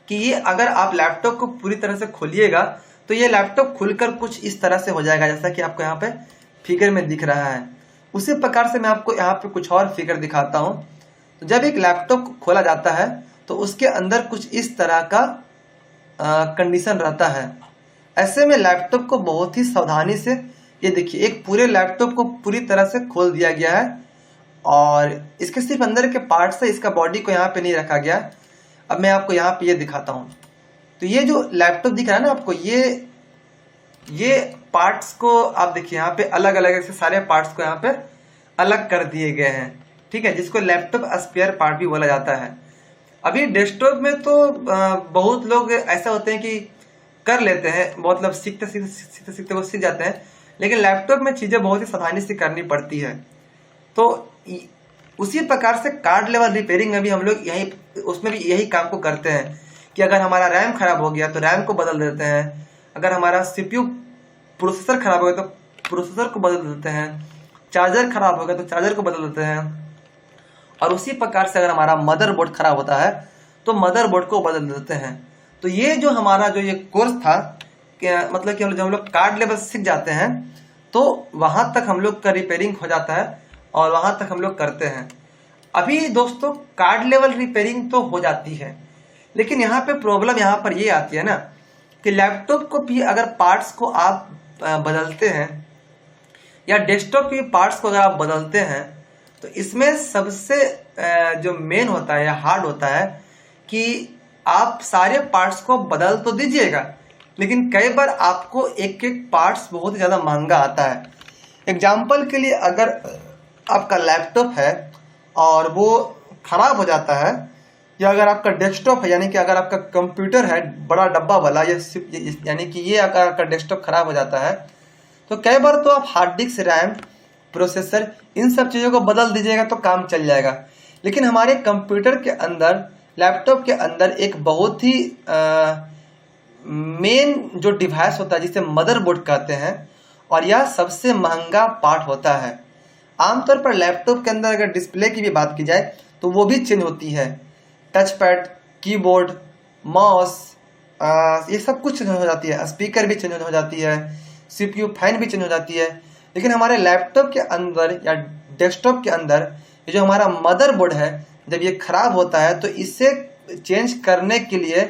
कि ये अगर आप लैपटॉप को पूरी तरह से खोलिएगा तो ये लैपटॉप खुलकर कुछ इस तरह से हो जाएगा, जैसा कि आपको यहाँ पे फिगर में दिख रहा है। उसी प्रकार से मैं आपको यहाँ पे कुछ और फिगर दिखाता हूँ। तो जब एक लैपटॉप खोला जाता है तो उसके अंदर कुछ इस तरह का कंडीशन रहता है। ऐसे में लैपटॉप को बहुत ही सावधानी से, ये देखिए एक पूरे लैपटॉप को पूरी तरह से खोल दिया गया है और इसके सिर्फ अंदर के पार्ट से, इसका बॉडी को यहाँ पे नहीं रखा गया। अब मैं आपको यहाँ पे ये दिखाता हूँ। तो ये जो लैपटॉप दिख रहा है ना आपको, ये पार्ट्स को आप देखिए यहाँ पे अलग अलग से सारे पार्ट्स को यहाँ पे अलग कर दिए गए हैं, ठीक है, जिसको लैपटॉप स्पेयर पार्ट भी बोला जाता है। अभी डेस्कटॉप में तो बहुत लोग ऐसा होते हैं कि कर लेते हैं, मतलब सीखते वो सीख जाते हैं, लेकिन लैपटॉप में चीजें बहुत ही सावधानी से करनी पड़ती है। तो उसी प्रकार से कार्ड लेवल रिपेयरिंग में भी हम लोग उसमें भी यही काम को करते हैं कि अगर हमारा रैम खराब हो गया तो रैम को बदल देते हैं, अगर हमारा सीपीयू प्रोसेसर खराब हो गया तो प्रोसेसर को बदल देते हैं, चार्जर खराब हो गया तो चार्जर को बदल देते हैं, और उसी प्रकार से अगर हमारा मदरबोर्ड खराब होता है तो मदरबोर्ड को बदल देते हैं। तो ये जो हमारा जो ये कोर्स था, मतलब कि जब हम लोग कार्ड लेवल सीख जाते हैं तो वहां तक हम लोग का रिपेयरिंग हो जाता है और वहां तक हम लोग करते हैं। अभी दोस्तों कार्ड लेवल रिपेयरिंग तो हो जाती है, लेकिन यहाँ पे प्रॉब्लम यहाँ पर ये आती है ना कि लैपटॉप को भी अगर पार्ट्स को आप बदलते हैं या डेस्कटॉप के पार्ट्स को अगर आप बदलते हैं तो इसमें सबसे जो मेन होता है या हार्ड होता है कि आप सारे पार्ट्स को बदल तो दीजिएगा, लेकिन कई बार आपको एक एक पार्ट्स बहुत ही ज़्यादा महंगा आता है। एग्जाम्पल के लिए अगर आपका लैपटॉप है और वो खराब हो जाता है, या अगर आपका डेस्कटॉप है यानी कि अगर आपका कंप्यूटर है बड़ा डब्बा वाला, यानी कि ये अगर आपका डेस्कटॉप खराब हो जाता है तो कई बार तो आप हार्ड डिस्क, रैम, प्रोसेसर, इन सब चीज़ों को बदल दीजिएगा तो काम चल जाएगा। लेकिन हमारे कंप्यूटर के अंदर, लैपटॉप के अंदर एक बहुत ही मेन जो डिवाइस होता है जिसे मदरबोर्ड कहते हैं, और यह सबसे महंगा पार्ट होता है। आमतौर पर लैपटॉप के अंदर अगर डिस्प्ले की भी बात की जाए तो वो भी चेंज होती है। टच पैड, कीबोर्ड, माउस, ये सब कुछ चेंज हो जाती है। स्पीकर भी चेंज हो जाती है, सीपीयू, फैन भी चेंज हो जाती है। लेकिन हमारे लैपटॉप के अंदर या डेस्कटॉप के अंदर ये जो हमारा मदरबोर्ड है, जब ये खराब होता है तो इसे चेंज करने के लिए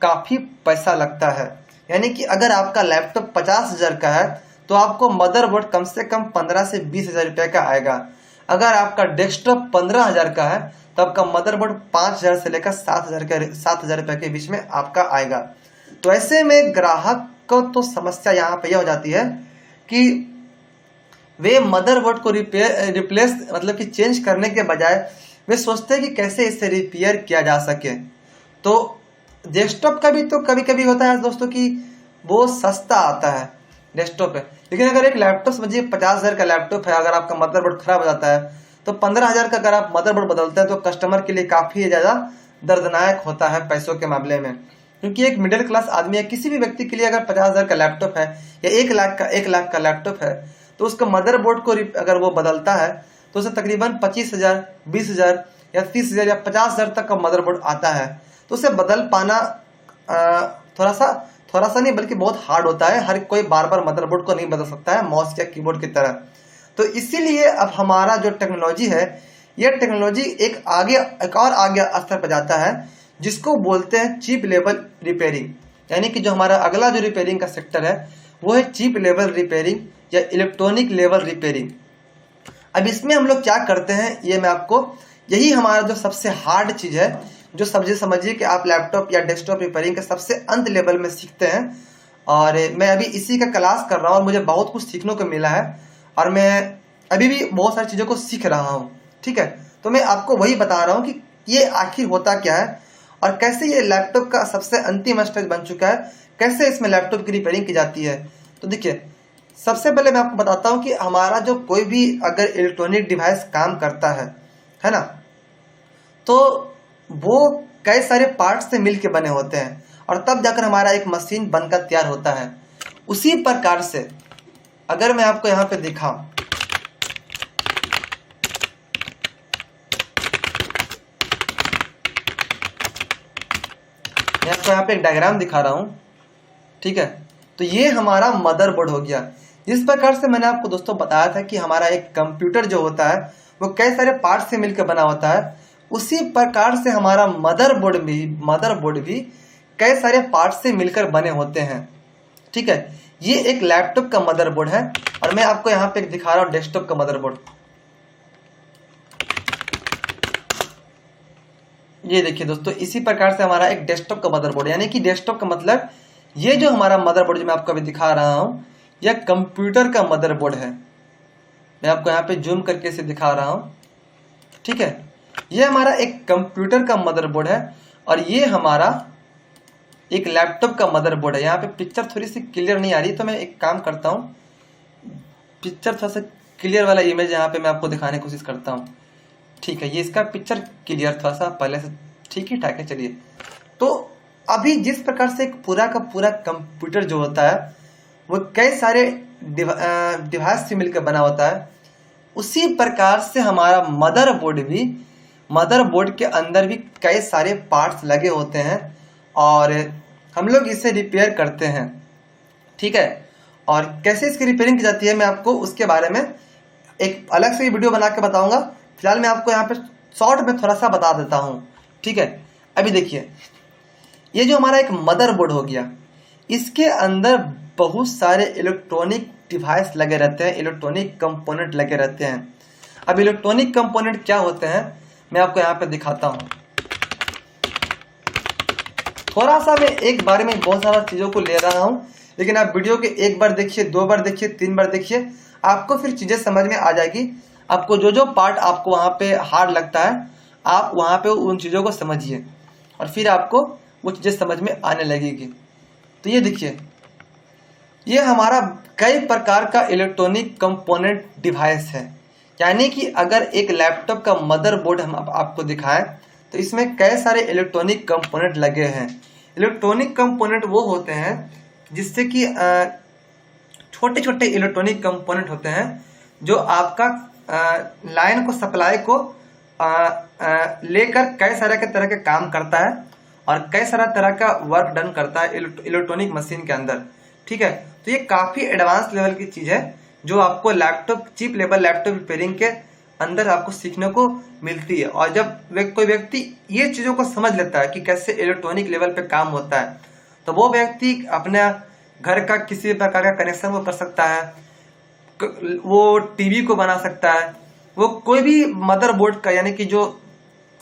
काफ़ी पैसा लगता है। यानी कि अगर आपका लैपटॉप 50,000 का है तो आपको मदरबोर्ड कम से कम 15 से 20,000 रुपये का आएगा। अगर आपका डेस्कटॉप 15,000 का है तो आपका मदरबोर्ड 5,000 से लेकर 7,000 रुपये के बीच में आपका आएगा। तो ऐसे में ग्राहक को तो समस्या यहाँ पे यह हो जाती है कि वे मदरबोर्ड को रिप्लेस मतलब कि चेंज करने के बजाय वे सोचते हैं कि कैसे इसे रिपेयर किया जा सके। तो डेस्कटॉप का भी तो कभी कभी होता है दोस्तों कि वो सस्ता आता है डेस्कटॉप पे, लेकिन अगर एक लैपटॉप समझिए 50,000 का लैपटॉप है, अगर आपका मदरबोर्ड खराब हो जाता है तो 15,000 का अगर आप मदरबोर्ड बदलते हैं तो कस्टमर के लिए काफ़ी ज़्यादा दर्दनाक होता है पैसों के मामले में। क्योंकि एक मिडिल क्लास आदमी या किसी भी व्यक्ति के लिए अगर 50,000 का लैपटॉप है या 1 लाख का लैपटॉप है तो उसका मदरबोर्ड को अगर वो बदलता है तो उसे तकरीबन 25,000, 20,000 या 30,000 या 50,000 तक का मदरबोर्ड आता है। तो उसे बदल पाना थोड़ा सा नहीं बल्कि बहुत हार्ड होता है। हर कोई बार बार मदरबोर्ड को नहीं बदल सकता है माउस या कीबोर्ड की तरह। तो इसीलिए अब हमारा जो टेक्नोलॉजी है, यह टेक्नोलॉजी एक और आगे स्तर पर जाता है जिसको बोलते हैं चिप लेवल रिपेयरिंग। यानी कि जो हमारा अगला जो रिपेयरिंग का सेक्टर है वो है चिप लेवल रिपेयरिंग या इलेक्ट्रॉनिक लेवल रिपेयरिंग। अब इसमें हम लोग क्या करते हैं, ये मैं आपको, यही हमारा जो सबसे हार्ड चीज़ है, जो समझिए कि आप लैपटॉप या डेस्कटॉप रिपेयरिंग के सबसे अंत लेवल में सीखते हैं। और मैं अभी इसी का क्लास कर रहा हूँ और मुझे बहुत कुछ सीखने को मिला है और मैं अभी भी बहुत सारी चीज़ों को सीख रहा हूँ। ठीक है, तो मैं आपको वही बता रहा हूँ कि ये आखिर होता क्या है और कैसे ये लैपटॉप का सबसे अंतिम स्टेज बन चुका है, कैसे इसमें लैपटॉप की रिपेयरिंग की जाती है। तो देखिए, सबसे पहले मैं आपको बताता हूँ कि हमारा जो कोई भी अगर इलेक्ट्रॉनिक डिवाइस काम करता है ना, तो वो कई सारे पार्ट्स से मिलके बने होते हैं और तब जाकर हमारा एक मशीन बनकर तैयार होता है। उसी प्रकार से अगर मैं आपको यहाँ पे दिखाऊं, मैं आपको यहाँ पे एक डायग्राम दिखा रहा हूँ, ठीक है। तो ये हमारा मदरबोर्ड हो गया। जिस प्रकार से मैंने आपको दोस्तों बताया था कि हमारा एक कंप्यूटर जो होता है वो कई सारे पार्ट से मिलकर बना होता है, उसी प्रकार से हमारा मदरबोर्ड भी कई सारे पार्ट से मिलकर बने होते हैं, ठीक है। ये एक लैपटॉप का मदरबोर्ड है और मैं आपको यहाँ पे दिखा रहा हूँ डेस्कटॉप का मदरबोर्ड। ये देखिए दोस्तों, इसी प्रकार से हमारा एक डेस्कटॉप का मदरबोर्ड, यानी कि डेस्कटॉप का मतलब ये जो हमारा मदरबोर्ड जो मैं आपको अभी दिखा रहा हूँ, यह कंप्यूटर का मदरबोर्ड है। मैं आपको यहाँ पे जूम करके इसे दिखा रहा हूँ, ठीक है। ये हमारा एक कंप्यूटर का मदरबोर्ड है और ये हमारा एक लैपटॉप का मदरबोर्ड है। यहाँ पे पिक्चर थोड़ी सी क्लियर नहीं आ रही, तो मैं एक काम करता हूँ, पिक्चर थोड़ा सा क्लियर वाला इमेज यहाँ पे मैं आपको दिखाने की कोशिश करता हूँ, ठीक है। ये इसका पिक्चर क्लियर थोड़ा सा पहले से ठीक ही ठाक है। चलिए, तो अभी जिस प्रकार से एक पूरा का पूरा कंप्यूटर जो होता है वो कई सारे डिवाइस से मिलकर बना होता है, उसी प्रकार से हमारा मदरबोर्ड के अंदर भी कई सारे पार्ट्स लगे होते हैं और हम लोग इसे रिपेयर करते हैं, ठीक है। और कैसे इसकी रिपेयरिंग की जाती है मैं आपको उसके बारे में एक अलग से वीडियो बना के बताऊंगा। फिलहाल मैं आपको यहाँ पे शॉर्ट में थोड़ा सा बता देता हूँ, ठीक है। अभी देखिए, ये जो हमारा एक मदरबोर्ड हो गया, इसके अंदर बहुत सारे इलेक्ट्रॉनिक डिवाइस लगे रहते हैं, इलेक्ट्रॉनिक कंपोनेंट लगे रहते हैं। अब इलेक्ट्रॉनिक कंपोनेंट क्या होते हैं मैं आपको यहाँ पे दिखाता हूँ। थोड़ा सा मैं एक बार में बहुत सारा चीज़ों को ले रहा हूँ, लेकिन आप वीडियो के एक बार देखिए, 2 बार देखिए, 3 बार देखिए, आपको फिर चीज़ें समझ में आ जाएगी। आपको जो पार्ट आपको वहाँ पे हार्ड लगता है, आप वहाँ पे उन चीज़ों को समझिए और फिर आपको वो चीज़ें समझ में आने लगेगी। तो ये देखिए, ये हमारा कई प्रकार का इलेक्ट्रॉनिक कंपोनेंट डिवाइस है। यानी कि अगर एक लैपटॉप का मदरबोर्ड हम आपको दिखाएं तो इसमें कई सारे इलेक्ट्रॉनिक कंपोनेंट लगे हैं। इलेक्ट्रॉनिक कंपोनेंट वो होते हैं जिससे कि छोटे छोटे इलेक्ट्रॉनिक कंपोनेंट होते हैं जो आपका लाइन को सप्लाई को लेकर कई सारे के तरह के काम करता है और कई सारा तरह का वर्क डन करता है इलेक्ट्रॉनिक मशीन के अंदर, ठीक है। तो ये काफी एडवांस लेवल की चीज है जो आपको laptop chip level laptop repairing के अंदर आपको सीखने को मिलती है। और जब कोई व्यक्ति ये चीजों को समझ लेता है कि कैसे इलेक्ट्रॉनिक लेवल पे काम होता है, तो वो व्यक्ति अपने घर का किसी भी प्रकार का कनेक्शन वो कर सकता है, वो टीवी को बना सकता है, वो कोई भी मदरबोर्ड का यानी कि जो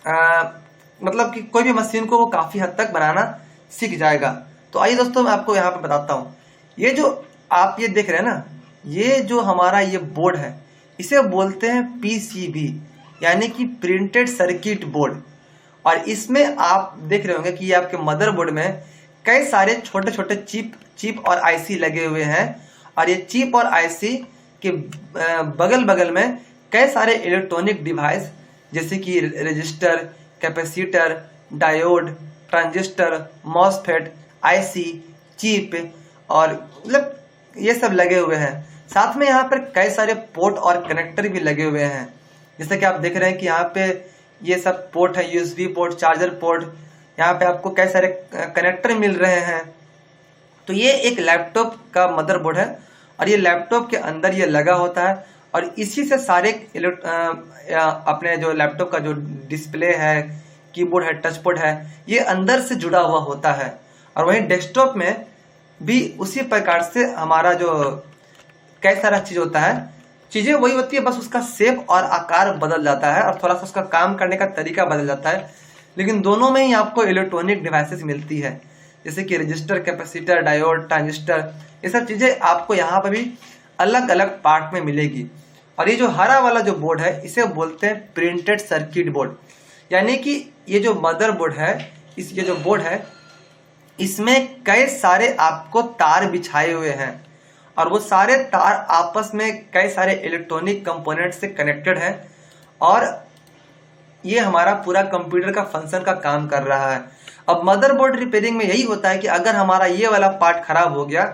मतलब कि कोई भी मशीन को वो काफी हद तक बनाना सीख जाएगा। तो आइए दोस्तों, मैं आपको यहाँ पे बताता हूँ। ये जो आप ये देख रहे हैं ना, ये जो हमारा ये बोर्ड है इसे बोलते हैं पीसीबी, यानी कि प्रिंटेड सर्किट बोर्ड। और इसमें आप देख रहे होंगे कि ये आपके मदरबोर्ड में कई सारे छोटे छोटे चिप और आईसी लगे हुए हैं और ये चिप और आईसी के बगल बगल में कई सारे इलेक्ट्रॉनिक डिवाइस जैसे कि register, capacitor, diode, transistor, MOSFET, IC, chip और मतलब ये सब लगे हुए हैं। साथ में यहाँ पर कई सारे पोर्ट और कनेक्टर भी लगे हुए हैं, जैसे कि आप देख रहे हैं कि यहाँ पे ये सब पोर्ट है, यूएसबी पोर्ट, चार्जर पोर्ट, यहाँ पे आपको कई सारे कनेक्टर मिल रहे हैं। तो ये एक लैपटॉप का मदरबोर्ड है और ये लैपटॉप के अंदर ये लगा होता है और इसी से सारे अपने जो लैपटॉप का जो डिस्प्ले है, कीबोर्ड है, टचपैड है, ये अंदर से जुड़ा हुआ होता है। और वहीं डेस्कटॉप में भी उसी प्रकार से हमारा जो कई सारा चीज होता है, चीजें वही होती है, बस उसका शेप और आकार बदल जाता है और थोड़ा सा उसका काम करने का तरीका बदल जाता है, लेकिन दोनों में ही आपको इलेक्ट्रॉनिक डिवाइसेस मिलती है, जैसे कि रजिस्टर, कैपेसिटर, डायोड, ट्रांजिस्टर, ये सब चीजें आपको यहाँ पर भी अलग अलग पार्ट में मिलेगी। और ये जो हरा वाला जो बोर्ड है इसे बोलते हैं प्रिंटेड सर्किट बोर्ड, यानी कि ये जो मदरबोर्ड है, ये जो बोर्ड है, इसमें कई सारे आपको तार बिछाए हुए हैं और वो सारे तार आपस में कई सारे इलेक्ट्रॉनिक कंपोनेंट से कनेक्टेड है। और ये हमारा पूरा कंप्यूटर का फंक्शन का काम कर रहा है। अब मदरबोर्ड रिपेयरिंग में यही होता है कि अगर हमारा ये वाला पार्ट खराब हो गया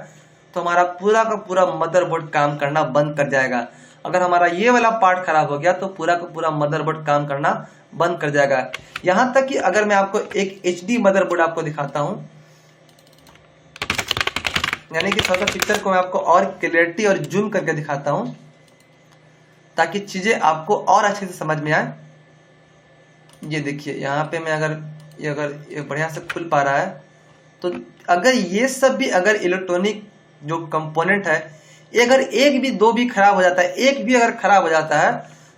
तो हमारा पूरा का पूरा मदरबोर्ड काम करना बंद कर जाएगा। अगर हमारा ये वाला पार्ट खराब हो गया तो पूरा का पूरा मदरबोर्ड काम करना बंद कर जाएगा। यहां तक कि अगर मैं आपको एक HD मदरबोर्ड आपको दिखाता हूं, यानी कि थोड़ा सा पिक्चर को मैं आपको और क्लियरिटी और जूम करके दिखाता हूं ताकि चीजें आपको और अच्छे से समझ में आए। ये देखिए यहाँ पे मैं अगर ये बढ़िया से खुल पा रहा है तो अगर ये सब भी अगर इलेक्ट्रॉनिक जो कंपोनेंट है अगर एक भी दो भी खराब हो जाता है, एक भी अगर खराब हो जाता है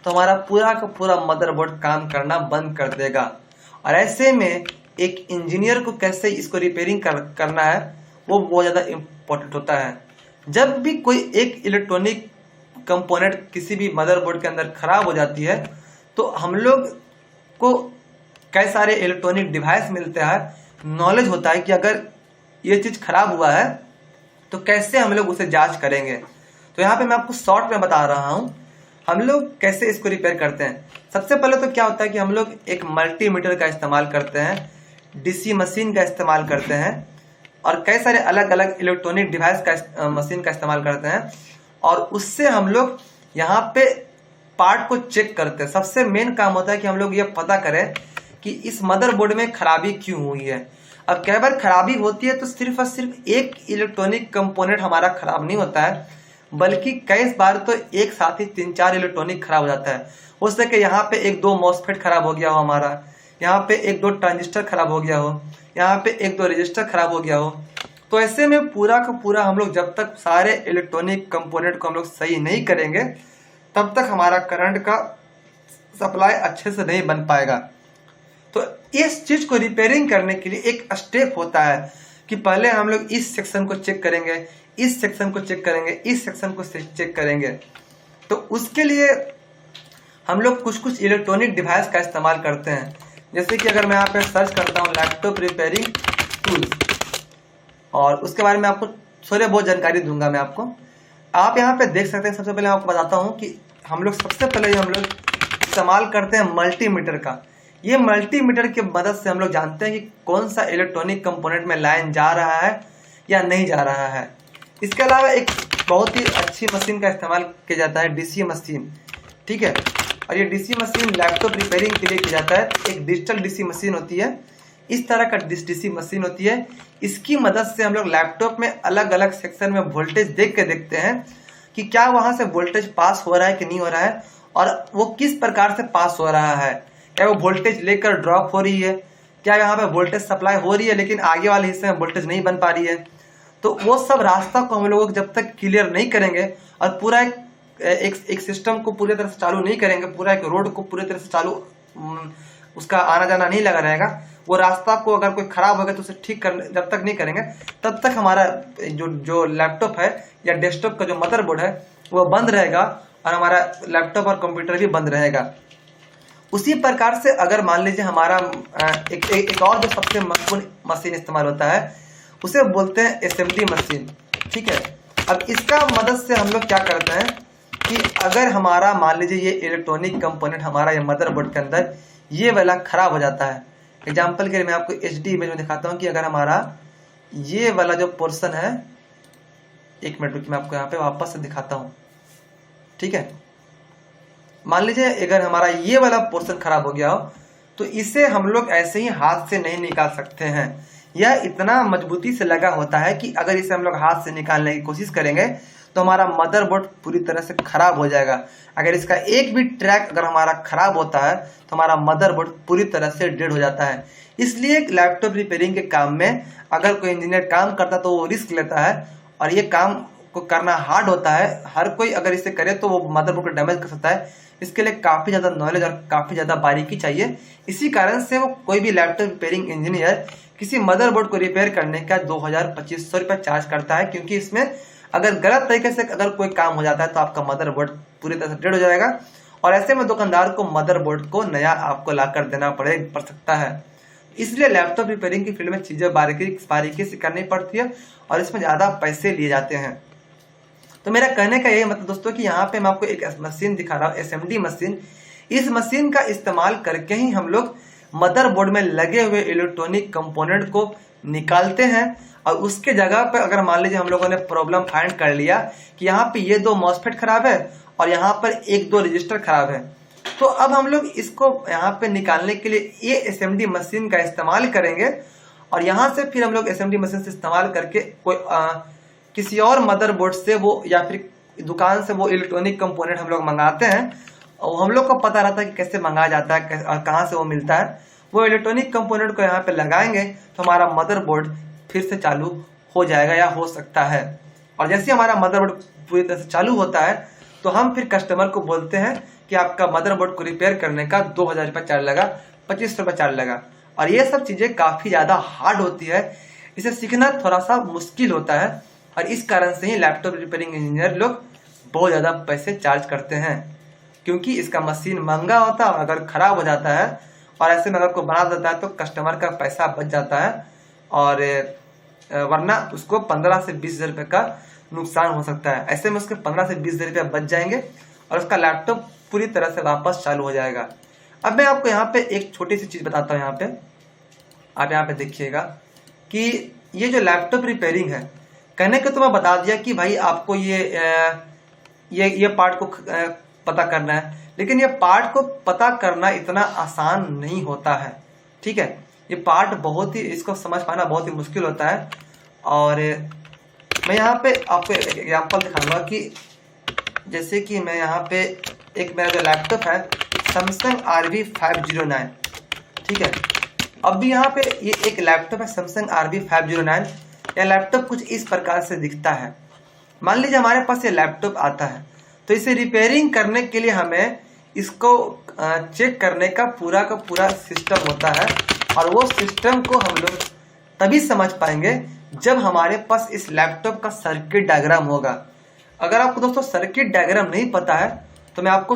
तो हमारा पूरा का पूरा मदरबोर्ड काम करना बंद कर देगा। और ऐसे में एक इंजीनियर को कैसे इसको रिपेयरिंग करना है वो बहुत ज़्यादा इम्पोर्टेंट होता है। जब भी कोई एक इलेक्ट्रॉनिक कंपोनेंट किसी भी मदरबोर्ड के अंदर खराब हो जाती है तो हम लोग को कई सारे इलेक्ट्रॉनिक डिवाइस मिलते हैं, नॉलेज होता है कि अगर ये चीज़ खराब हुआ है तो कैसे हम लोग उसे जांच करेंगे। तो यहाँ पे मैं आपको शॉर्ट में बता रहा हूँ हम लोग कैसे इसको रिपेयर करते हैं। सबसे पहले तो क्या होता है कि हम लोग एक मल्टीमीटर का इस्तेमाल करते हैं, DC मशीन का इस्तेमाल करते हैं और कई सारे अलग अलग इलेक्ट्रॉनिक डिवाइस का मशीन का इस्तेमाल करते हैं और उससे हम लोग यहाँ पे पार्ट को चेक करते हैं। सबसे मेन काम होता है कि हम लोग ये पता करें कि इस मदरबोर्ड में खराबी क्यों हुई है। अब कई बार खराबी होती है तो सिर्फ और सिर्फ एक इलेक्ट्रॉनिक कंपोनेंट हमारा खराब नहीं होता है, बल्कि कई बार तो एक साथ ही 3-4 इलेक्ट्रॉनिक खराब हो जाता है। हो सके यहाँ पे 1-2 मॉसफेट खराब हो गया हो, हमारा यहाँ पे 1-2 ट्रांजिस्टर खराब हो गया हो, यहाँ पे 1-2 रजिस्टर खराब हो गया हो। तो ऐसे में पूरा का पूरा हम लोग जब तक सारे इलेक्ट्रॉनिक कंपोनेंट को हम लोग सही नहीं करेंगे तब तक हमारा करंट का सप्लाई अच्छे से नहीं बन पाएगा। तो इस चीज को रिपेयरिंग करने के लिए एक स्टेप होता है कि पहले हम लोग इस सेक्शन को चेक करेंगे, इस सेक्शन को चेक करेंगे, इस सेक्शन को चेक करेंगे। तो उसके लिए हम लोग कुछ कुछ इलेक्ट्रॉनिक डिवाइस का इस्तेमाल करते हैं। जैसे कि अगर मैं यहाँ पे सर्च करता हूँ लैपटॉप रिपेयरिंग टूल्स और उसके बारे में आपको थोड़ी बहुत जानकारी दूंगा मैं आपको। आप यहाँ पे देख सकते हैं, सबसे पहले आपको बताता हूँ कि हम लोग सबसे पहले हम लोग इस्तेमाल करते हैं मल्टीमीटर का। ये मल्टीमीटर की मदद से हम लोग जानते हैं कि कौन सा इलेक्ट्रॉनिक कंपोनेंट में लाइन जा रहा है या नहीं जा रहा है। इसके अलावा एक बहुत ही अच्छी मशीन का इस्तेमाल किया जाता है, DC मशीन, ठीक है। और ये DC मशीन लैपटॉप रिपेयरिंग के लिए किया जाता है। एक डिजिटल DC मशीन होती है, इस तरह का DC मशीन होती है। इसकी मदद से हम लोग लैपटॉप में अलग अलग सेक्शन में वोल्टेज देख के देखते हैं कि क्या वहां से वोल्टेज पास हो रहा है कि नहीं हो रहा है और वो किस प्रकार से पास हो रहा है। क्या वो वोल्टेज लेकर ड्रॉप हो रही है, क्या यहाँ पे वोल्टेज सप्लाई हो रही है लेकिन आगे वाले हिस्से में वोल्टेज नहीं बन पा रही है। तो वो सब रास्ता को हम लोग जब तक क्लियर नहीं करेंगे और पूरा एक सिस्टम को पूरी तरह से चालू नहीं करेंगे, पूरा एक रोड को पूरी तरह से चालू उसका आना जाना नहीं लगा रहेगा, वो रास्ता को अगर कोई खराब होगा तो उसे ठीक कर जब तक नहीं करेंगे तब तक हमारा जो लैपटॉप है या डेस्कटॉप का जो मदरबोर्ड है वो बंद रहेगा और हमारा लैपटॉप और कंप्यूटर भी बंद रहेगा। उसी प्रकार से अगर मान लीजिए हमारा एक और जो सबसे महत्वपूर्ण मशीन इस्तेमाल होता है उसे बोलते हैं असेंबली मशीन, ठीक है। अब इसका मदद से हम लोग क्या करते हैं कि अगर हमारा मान लीजिए ये इलेक्ट्रॉनिक कंपोनेंट हमारा ये मदरबोर्ड के अंदर ये वाला खराब हो जाता है। एग्जाम्पल के लिए मैं आपको HD इमेज में दिखाता हूँ कि अगर हमारा ये वाला जो पोर्शन है, एक मिनट रुकिए मैं आपको यहाँ पे वापस से दिखाता हूँ, ठीक है। मान लीजिए अगर हमारा ये वाला पोर्शन खराब हो गया हो तो इसे हम लोग ऐसे ही हाथ से नहीं निकाल सकते हैं। यह इतना मजबूती से लगा होता है कि अगर इसे हम लोग हाथ से निकालने की कोशिश करेंगे तो हमारा मदरबोर्ड पूरी तरह से खराब हो जाएगा। अगर इसका एक भी ट्रैक अगर हमारा खराब होता है तो हमारा मदरबोर्ड पूरी तरह से डेड हो जाता है। इसलिए लैपटॉप रिपेयरिंग के काम में अगर कोई इंजीनियर काम करता है तो वो रिस्क लेता है और ये काम को करना हार्ड होता है। हर कोई अगर इसे करे तो वो मदरबोर्ड को डैमेज कर सकता है। इसके लिए काफी ज्यादा नॉलेज और काफी ज्यादा बारीकी चाहिए। इसी कारण से वो कोई भी लैपटॉप रिपेयरिंग इंजीनियर किसी मदरबोर्ड को रिपेयर करने का 2000-2500 रुपये चार्ज करता है, क्योंकि इसमें अगर गलत तरीके से अगर कोई काम हो जाता है तो आपका मदरबोर्ड पूरी तरह से डेड हो जाएगा और ऐसे में दुकानदार को मदरबोर्ड को नया आपको लाकर देना पड़ सकता है। इसलिए लैपटॉप रिपेयरिंग की फील्ड में चीजें बारीकी से करनी पड़ती है और इसमें ज्यादा पैसे लिए जाते हैं। तो मेरा कहने का यही मतलब दोस्तों कि यहाँ पे मैं आपको एक मशीन दिखा रहा हूँ, SMD मशीन। इस मशीन का इस्तेमाल करके ही हम लोग मदरबोर्ड में लगे हुए इलेक्ट्रॉनिक कंपोनेंट को निकालते हैं। और उसके जगह पर अगर मान लीजिए हम लोगों ने प्रॉब्लम फाइंड कर लिया कि यहाँ पे ये 2 मॉसफेट खराब है और यहाँ पर 1-2 रजिस्टर खराब है, तो अब हम लोग इसको यहाँ पे निकालने के लिए ये एसएमडी मशीन का इस्तेमाल करेंगे। और यहाँ से फिर हम लोग एसएमडी मशीन से इस्तेमाल करके कोई किसी और मदरबोर्ड से वो या फिर दुकान से वो इलेक्ट्रॉनिक कंपोनेंट हम लोग मंगाते हैं और हम लोग को पता रहता है कि कैसे मंगाया जाता है और कहाँ से वो मिलता है। वो इलेक्ट्रॉनिक कंपोनेंट को यहाँ पे लगाएंगे तो हमारा मदरबोर्ड फिर से चालू हो जाएगा या हो सकता है। और जैसे हमारा मदरबोर्ड पूरी तरह से चालू होता है तो हम फिर कस्टमर को बोलते हैं कि आपका मदरबोर्ड को रिपेयर करने का 2000 रुपये चार्ज लगा, 2500 रुपये चार्ज लगा। और ये सब चीज़ें काफ़ी ज़्यादा हार्ड होती है, इसे सीखना थोड़ा सा मुश्किल होता है और इस कारण से ही लैपटॉप रिपेयरिंग इंजीनियर लोग बहुत ज़्यादा पैसे चार्ज करते हैं, क्योंकि इसका मशीन महंगा होता है और अगर ख़राब हो जाता है और ऐसे में अगर कोई बना देता है तो कस्टमर का पैसा बच जाता है और वरना उसको 15 से 20 हज़ार रुपये का नुकसान हो सकता है। ऐसे में उसके 15 से 20 हज़ार रुपये बच जाएंगे और उसका लैपटॉप पूरी तरह से वापस चालू हो जाएगा। अब मैं आपको यहाँ पे एक छोटी सी चीज़ बताता हूँ। यहाँ पे आप यहाँ पे देखिएगा कि ये जो लैपटॉप रिपेयरिंग है, कहने को तो मैं बता दिया कि भाई आपको ये पार्ट को पता करना है, लेकिन ये पार्ट को पता करना इतना आसान नहीं होता है। ठीक है, ये पार्ट बहुत ही, इसको समझ पाना बहुत ही मुश्किल होता है। और मैं यहाँ पे आपको एक एग्जाम्पल दिखाऊंगा कि जैसे कि मैं यहाँ पे एक मेरा जो लैपटॉप है सैमसंग RV509, ठीक है। अब भी यहाँ पे ये एक लैपटॉप है सैमसंग RV509। यह लैपटॉप कुछ इस प्रकार से दिखता है। मान लीजिए हमारे पास ये लैपटॉप आता है तो इसे रिपेयरिंग करने के लिए हमें इसको चेक करने का पूरा सिस्टम होता है और वो सिस्टम को हम लोग तभी समझ पाएंगे जब हमारे पास इस लैपटॉप का सर्किट डायग्राम होगा। अगर आपको दोस्तों सर्किट डायग्राम नहीं पता है तो मैं आपको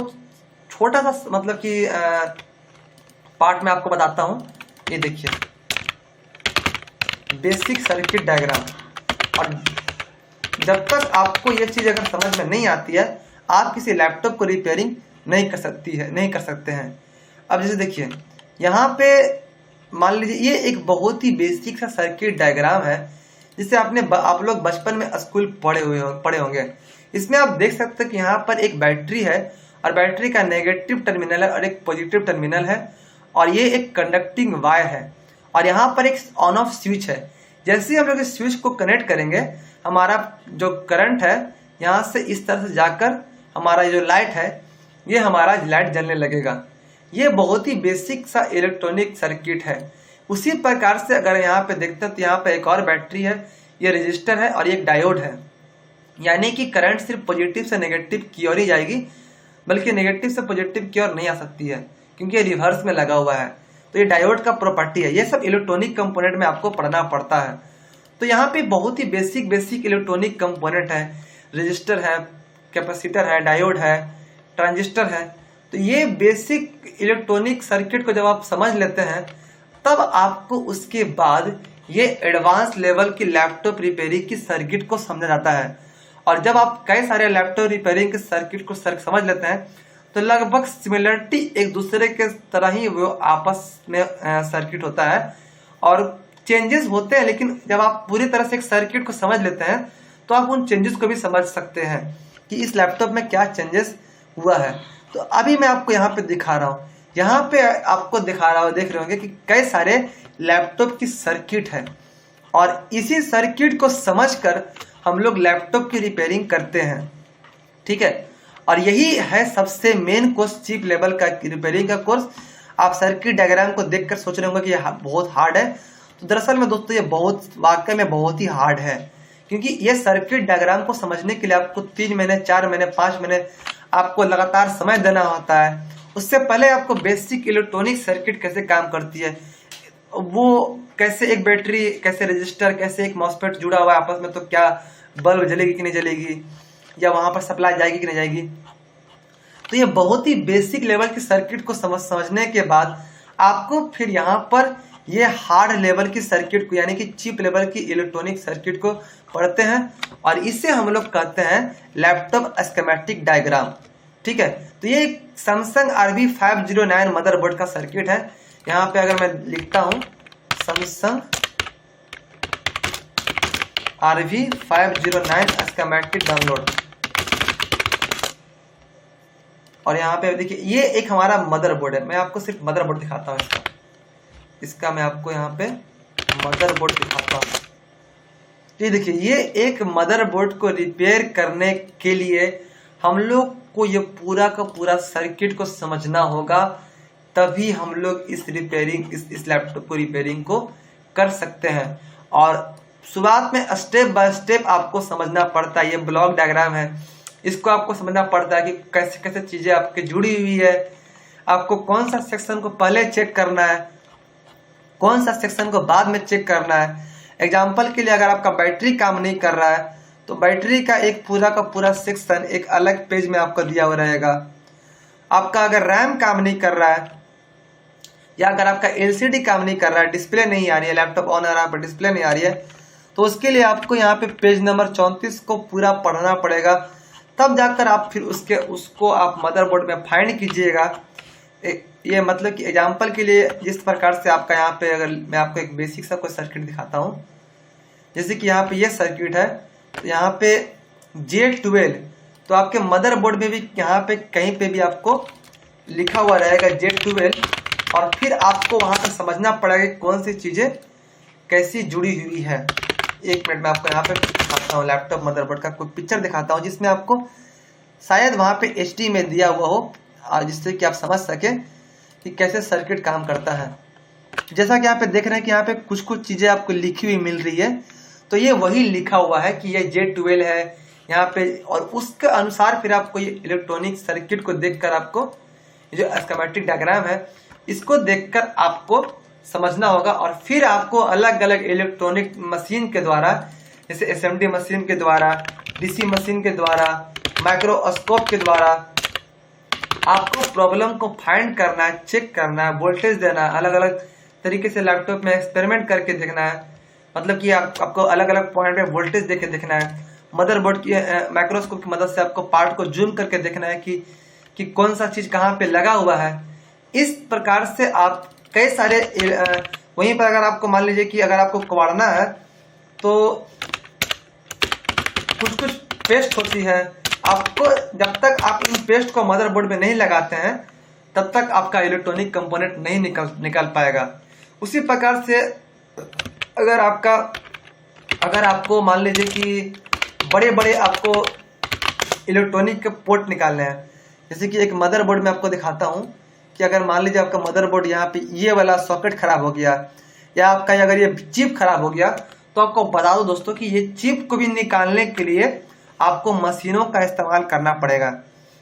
छोटा सा मतलब कि पार्ट में आपको बताता हूँ। ये देखिए बेसिक सर्किट डायग्राम। और जब तक आपको ये चीज़ अगर समझ में नहीं आती है आप किसी लैपटॉप को रिपेयरिंग नहीं कर सकते हैं। अब जैसे देखिए यहाँ पे मान लीजिए ये एक बहुत ही बेसिक सा सर्किट डायग्राम है जिसे आप लोग बचपन में स्कूल पढ़े होंगे। इसमें आप देख सकते हैं कि यहाँ पर एक बैटरी है और बैटरी का नेगेटिव टर्मिनल है और एक पॉजिटिव टर्मिनल है और ये एक कंडक्टिंग वायर है और यहाँ पर एक ऑन ऑफ स्विच है। जैसे ही हम लोग इस स्विच को कनेक्ट करेंगे हमारा जो करंट है यहाँ से इस तरह से जाकर हमारा जो लाइट है ये हमारा लाइट जलने लगेगा। ये बहुत ही बेसिक सा इलेक्ट्रॉनिक सर्किट है। उसी प्रकार से अगर यहाँ पे देखते हैं तो यहाँ पे एक और बैटरी है, ये रजिस्टर है और ये एक डायोड है। यानी कि करंट सिर्फ पॉजिटिव से नेगेटिव की ओर ही जाएगी, बल्कि नेगेटिव से पॉजिटिव की ओर नहीं आ सकती है क्योंकि ये रिवर्स में लगा हुआ है। तो ये डायोड का प्रॉपर्टी है। ये सब इलेक्ट्रॉनिक कंपोनेंट में आपको पढ़ना पड़ता है। तो यहाँ पे बहुत ही बेसिक इलेक्ट्रॉनिक कंपोनेंट है, रजिस्टर है, कैपेसिटर है, डायोड है, ट्रांजिस्टर है। तो ये बेसिक इलेक्ट्रॉनिक सर्किट को जब आप समझ लेते हैं तब आपको उसके बाद ये एडवांस लेवल की लैपटॉप रिपेयरिंग की सर्किट को समझा जाता है। और जब आप कई सारे लैपटॉप रिपेयरिंग के सर्किट को समझ लेते हैं तो लगभग सिमिलरिटी एक दूसरे के तरह ही वो आपस में सर्किट होता है और चेंजेस होते हैं। लेकिन जब आप पूरी तरह से एक सर्किट को समझ लेते हैं तो आप उन चेंजेस को भी समझ सकते हैं कि इस लैपटॉप में क्या चेंजेस हुआ है। तो अभी मैं आपको यहाँ पे दिखा रहा हूँ, यहाँ पे आपको दिखा रहा हूँ, देख रहे होंगे कि कई सारे लैपटॉप की सर्किट है और इसी सर्किट को समझकर हम लोग लैपटॉप की रिपेयरिंग करते हैं। ठीक है, और यही है सबसे मेन कोर्स, चीप लेवल का रिपेयरिंग का कोर्स। आप सर्किट डायग्राम को देखकर सोच रहे होंगे कि यह बहुत हार्ड है, तो दरअसल में दोस्तों ये वाकई में बहुत ही हार्ड है, क्योंकि ये सर्किट डायग्राम को समझने के लिए आपको 3 महीने, 4 महीने, 5 महीने आपको लगातार समय देना होता है। उससे पहले आपको बेसिक इलेक्ट्रॉनिक सर्किट कैसे काम करती है, वो कैसे एक बैटरी, कैसे रजिस्टर, कैसे एक मॉसफेट जुड़ा हुआ है आपस में, तो क्या बल्ब जलेगी कि नहीं जलेगी, या वहां पर सप्लाई जाएगी कि नहीं जाएगी। तो ये बहुत ही बेसिक लेवल की सर्किट को समझने के बाद आपको फिर यहाँ पर ये हार्ड लेवल की सर्किट को, यानी कि चीप लेवल की इलेक्ट्रॉनिक सर्किट को पढ़ते हैं और इसे हम लोग कहते हैं लैपटॉप स्कीमेटिक डायग्राम। ठीक है। तो ये सैमसंग RV509 मदरबोर्ड का सर्किट है। यहाँ पे अगर मैं लिखता हूँ सैमसंग RV509 स्कीमेटिक डाउनलोड, और यहाँ पे देखिए ये एक हमारा मदरबोर्ड है। मैं आपको सिर्फ मदरबोर्ड दिखाता हूँ इसका मैं आपको यहाँ पे मदरबोर्ड दिखाता हूँ। ये देखिए ये एक मदरबोर्ड को रिपेयर करने के लिए हम लोग को ये पूरा का पूरा सर्किट को समझना होगा, तभी हम लोग इस लैपटॉप को रिपेयरिंग को कर सकते हैं। और शुरुआत में स्टेप बाय स्टेप आपको समझना पड़ता है। ये ब्लॉक डायग्राम है, इसको आपको समझना पड़ता है कि कैसे कैसे चीजें आपकी जुड़ी हुई है, आपको कौन सा सेक्शन को पहले चेक करना है, कौन सा सेक्शन को बाद में चेक करना है। एग्जाम्पल के लिए अगर आपका बैटरी काम नहीं कर रहा है तो बैटरी का एक पूरा का पूरा सेक्शन एक अलग पेज में आपको दिया हुआ रहेगा। आपका अगर रैम काम नहीं कर रहा है या अगर आपका LCD काम नहीं कर रहा है, डिस्प्ले नहीं आ रही है, लैपटॉप ऑन आ रहा है पर डिस्प्ले नहीं आ रही है, तो उसके लिए आपको यहाँ पे पेज नंबर 34 को पूरा पढ़ना पड़ेगा। तब जाकर आप फिर उसको आप मदरबोर्ड में फाइंड कीजिएगा। ये मतलब कि एग्जाम्पल के लिए जिस प्रकार से आपका यहाँ पे, अगर मैं आपको एक बेसिक सा कोई सर्किट दिखाता हूँ, जैसे कि यहाँ पे ये सर्किट है, तो यहाँ पे J12, तो आपके मदरबोर्ड में भी यहाँ पे कहीं पे भी आपको लिखा हुआ रहेगा J12, और फिर आपको वहां तक समझना पड़ेगा कि कौन सी चीजें कैसी जुड़ी हुई है। एक मिनट में आपको यहाँ पे दिखाता हूँ, लैपटॉप मदरबोर्ड का कोई पिक्चर दिखाता हूँ जिसमें आपको शायद वहां पे HD में दिया हुआ हो, जिससे कि आप समझ सके कि कैसे सर्किट काम करता है। जैसा कि यहाँ पे देख रहे हैं कि यहाँ पे कुछ कुछ चीजें आपको लिखी हुई मिल रही है, तो ये वही लिखा हुआ है कि ये J12 है यहाँ पे, और उसके अनुसार फिर आपको ये इलेक्ट्रॉनिक सर्किट को देखकर आपको जो स्कीमेटिक डायग्राम है इसको देखकर आपको समझना होगा। और फिर आपको अलग अलग इलेक्ट्रॉनिक मशीन के द्वारा, जैसे SMD मशीन के द्वारा, DC मशीन के द्वारा, माइक्रोस्कोप के द्वारा आपको प्रॉब्लम को फाइंड करना है, चेक करना है, वोल्टेज देना है, अलग अलग तरीके से लैपटॉप में एक्सपेरिमेंट करके देखना है। मतलब कि आपको अलग अलग पॉइंट पे वोल्टेज देके देखना है। मदरबोर्ड की माइक्रोस्कोप की मदद से आपको पार्ट को जूम करके देखना है कि कौन सा चीज कहाँ पे लगा हुआ है। इस प्रकार से आप कई सारे वहीं पर अगर आपको मान लीजिए कि अगर आपको कबाड़ना है तो कुछ पेस्ट होती है, आपको जब तक आप इन पेस्ट को मदरबोर्ड में नहीं लगाते हैं तब तक आपका इलेक्ट्रॉनिक कंपोनेंट नहीं निकल पाएगा। उसी प्रकार से अगर आपको मान लीजिए कि बड़े बड़े आपको इलेक्ट्रॉनिक के पोर्ट निकालने हैं, जैसे कि एक मदरबोर्ड में आपको दिखाता हूं कि अगर मान लीजिए आपका मदरबोर्ड यहाँ पे ये वाला सॉकेट खराब हो गया, या आपका अगर ये चिप खराब हो गया, तो आपको बता दो दोस्तों कि ये चिप को भी निकालने के लिए आपको मशीनों का इस्तेमाल करना पड़ेगा।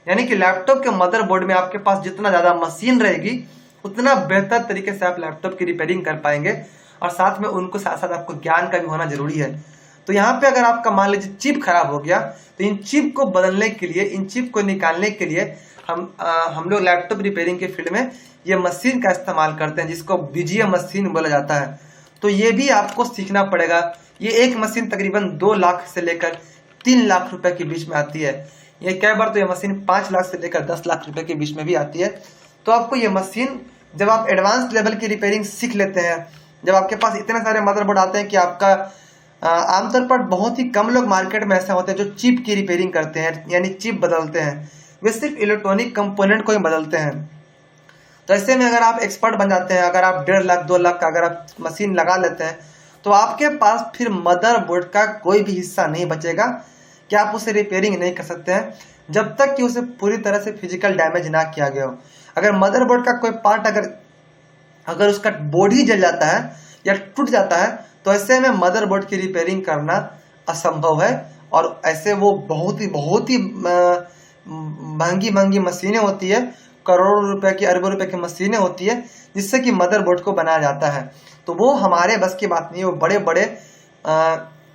यानी कि लैपटॉप के मदरबोर्ड में आपके पास जितना ज्यादा मशीन रहेगी उतना बेहतर तरीके से आप लैपटॉप की रिपेयरिंग कर पाएंगे, और साथ में उनको साथ साथ आपको ज्ञान का भी होना जरूरी है। तो यहाँ पे अगर आपका मान लीजिए चिप खराब हो गया, तो इन चिप को बदलने के लिए, इन चिप को निकालने के लिए हम लोग लैपटॉप रिपेयरिंग के फील्ड में ये मशीन का इस्तेमाल करते हैं, जिसको BGA मशीन बोला जाता है। तो ये भी आपको सीखना पड़ेगा। ये एक मशीन तकरीबन 2 लाख से लेकर 3 लाख रुपए के बीच में आती है। ये कई बार तो ये मशीन 5 लाख से लेकर 10 लाख रुपए के बीच में भी आती है। तो आपको ये मशीन जब आप एडवांस लेवल की रिपेयरिंग सीख लेते हैं, जब आपके पास इतने सारे मदरबोर्ड आते हैं कि आपका आमतौर पर बहुत ही कम लोग मार्केट में ऐसे होते हैं जो चिप की रिपेयरिंग करते हैं, यानी चिप बदलते हैं, वे सिर्फ इलेक्ट्रॉनिक कंपोनेंट को ही बदलते हैं। तो ऐसे में अगर आप एक्सपर्ट बन जाते हैं, अगर आप 1.5 लाख 2 लाख का अगर आप मशीन लगा लेते हैं, तो आपके पास फिर मदरबोर्ड का कोई भी हिस्सा नहीं बचेगा कि आप उसे रिपेयरिंग नहीं कर सकते हैं, जब तक कि उसे पूरी तरह से फिजिकल डैमेज ना किया गया हो। अगर मदरबोर्ड का कोई पार्ट अगर उसका बोर्ड ही जल जाता है या टूट जाता है, तो ऐसे में मदरबोर्ड की रिपेयरिंग करना असंभव है। और ऐसे वो बहुत ही महंगी मशीनें होती है, करोड़ों रुपए की, अरबों रुपए की मशीनें होती है, जिससे कि मदरबोर्ड को बनाया जाता है। तो वो हमारे बस की बात नहीं है। वो बड़े बड़े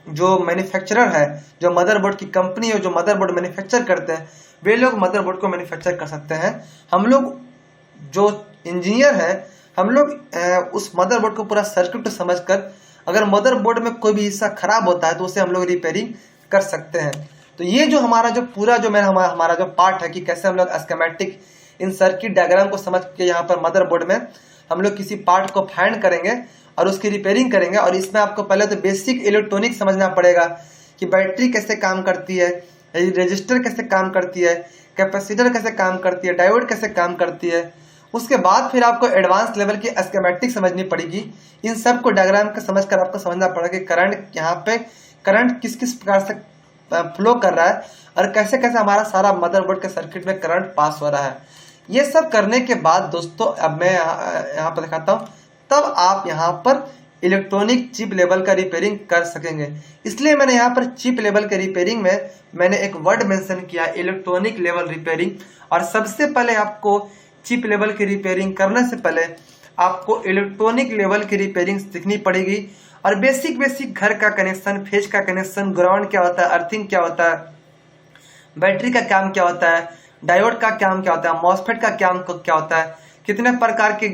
जो मैन्युफैक्चरर है, जो मदरबोर्ड की कंपनी है, जो मदरबोर्ड मैन्युफैक्चर करते हैं, वे लोग मदरबोर्ड को मैन्युफैक्चर कर सकते हैं। हम लोग जो इंजीनियर हैं, हम लोग उस मदरबोर्ड को पूरा सर्किट समझकर अगर मदरबोर्ड में कोई भी हिस्सा खराब होता है तो उसे हम लोग रिपेयरिंग कर सकते हैं। तो ये जो हमारा जो पूरा जो मेरा हमारा जो पार्ट है कि कैसे हम लोग स्कीमेटिक इन सर्किट डायग्राम को समझ के यहाँ पर मदरबोर्ड में हम लोग किसी पार्ट को फाइंड करेंगे और उसकी रिपेयरिंग करेंगे। और इसमें आपको पहले तो बेसिक इलेक्ट्रॉनिक समझना पड़ेगा कि बैटरी कैसे काम करती है, रजिस्टर कैसे काम करती है, कैपेसिटर कैसे काम करती है, डायोड कैसे काम करती है। उसके बाद फिर आपको एडवांस लेवल की स्कीमेटिक समझनी पड़ेगी। इन सब को डायग्राम को समझकर आपको समझना पड़ेगा कि करंट यहाँ पे करंट किस किस प्रकार से फ्लो कर रहा है और कैसे कैसे हमारा सारा मदरबोर्ड के सर्किट में करंट पास हो रहा है। ये सब करने के बाद दोस्तों अब मैं यहाँ पर दिखाता हूँ, तब आप यहाँ पर इलेक्ट्रॉनिक चिप लेवल का रिपेयरिंग कर सकेंगे। इसलिए मैंने यहाँ पर चिप लेवल के रिपेयरिंग में मैंने एक वर्ड मेंशन किया, इलेक्ट्रॉनिक लेवल रिपेयरिंग। और सबसे पहले आपको चिप लेवल की रिपेयरिंग करने से पहले आपको इलेक्ट्रॉनिक लेवल की रिपेयरिंग सीखनी पड़ेगी। और बेसिक घर का कनेक्शन, फेज का कनेक्शन, ग्राउंड क्या होता है, अर्थिंग क्या होता है, बैटरी का काम क्या होता है, डायोड का काम क्या होता है, मॉसफेट का काम क्या होता है, कितने प्रकार के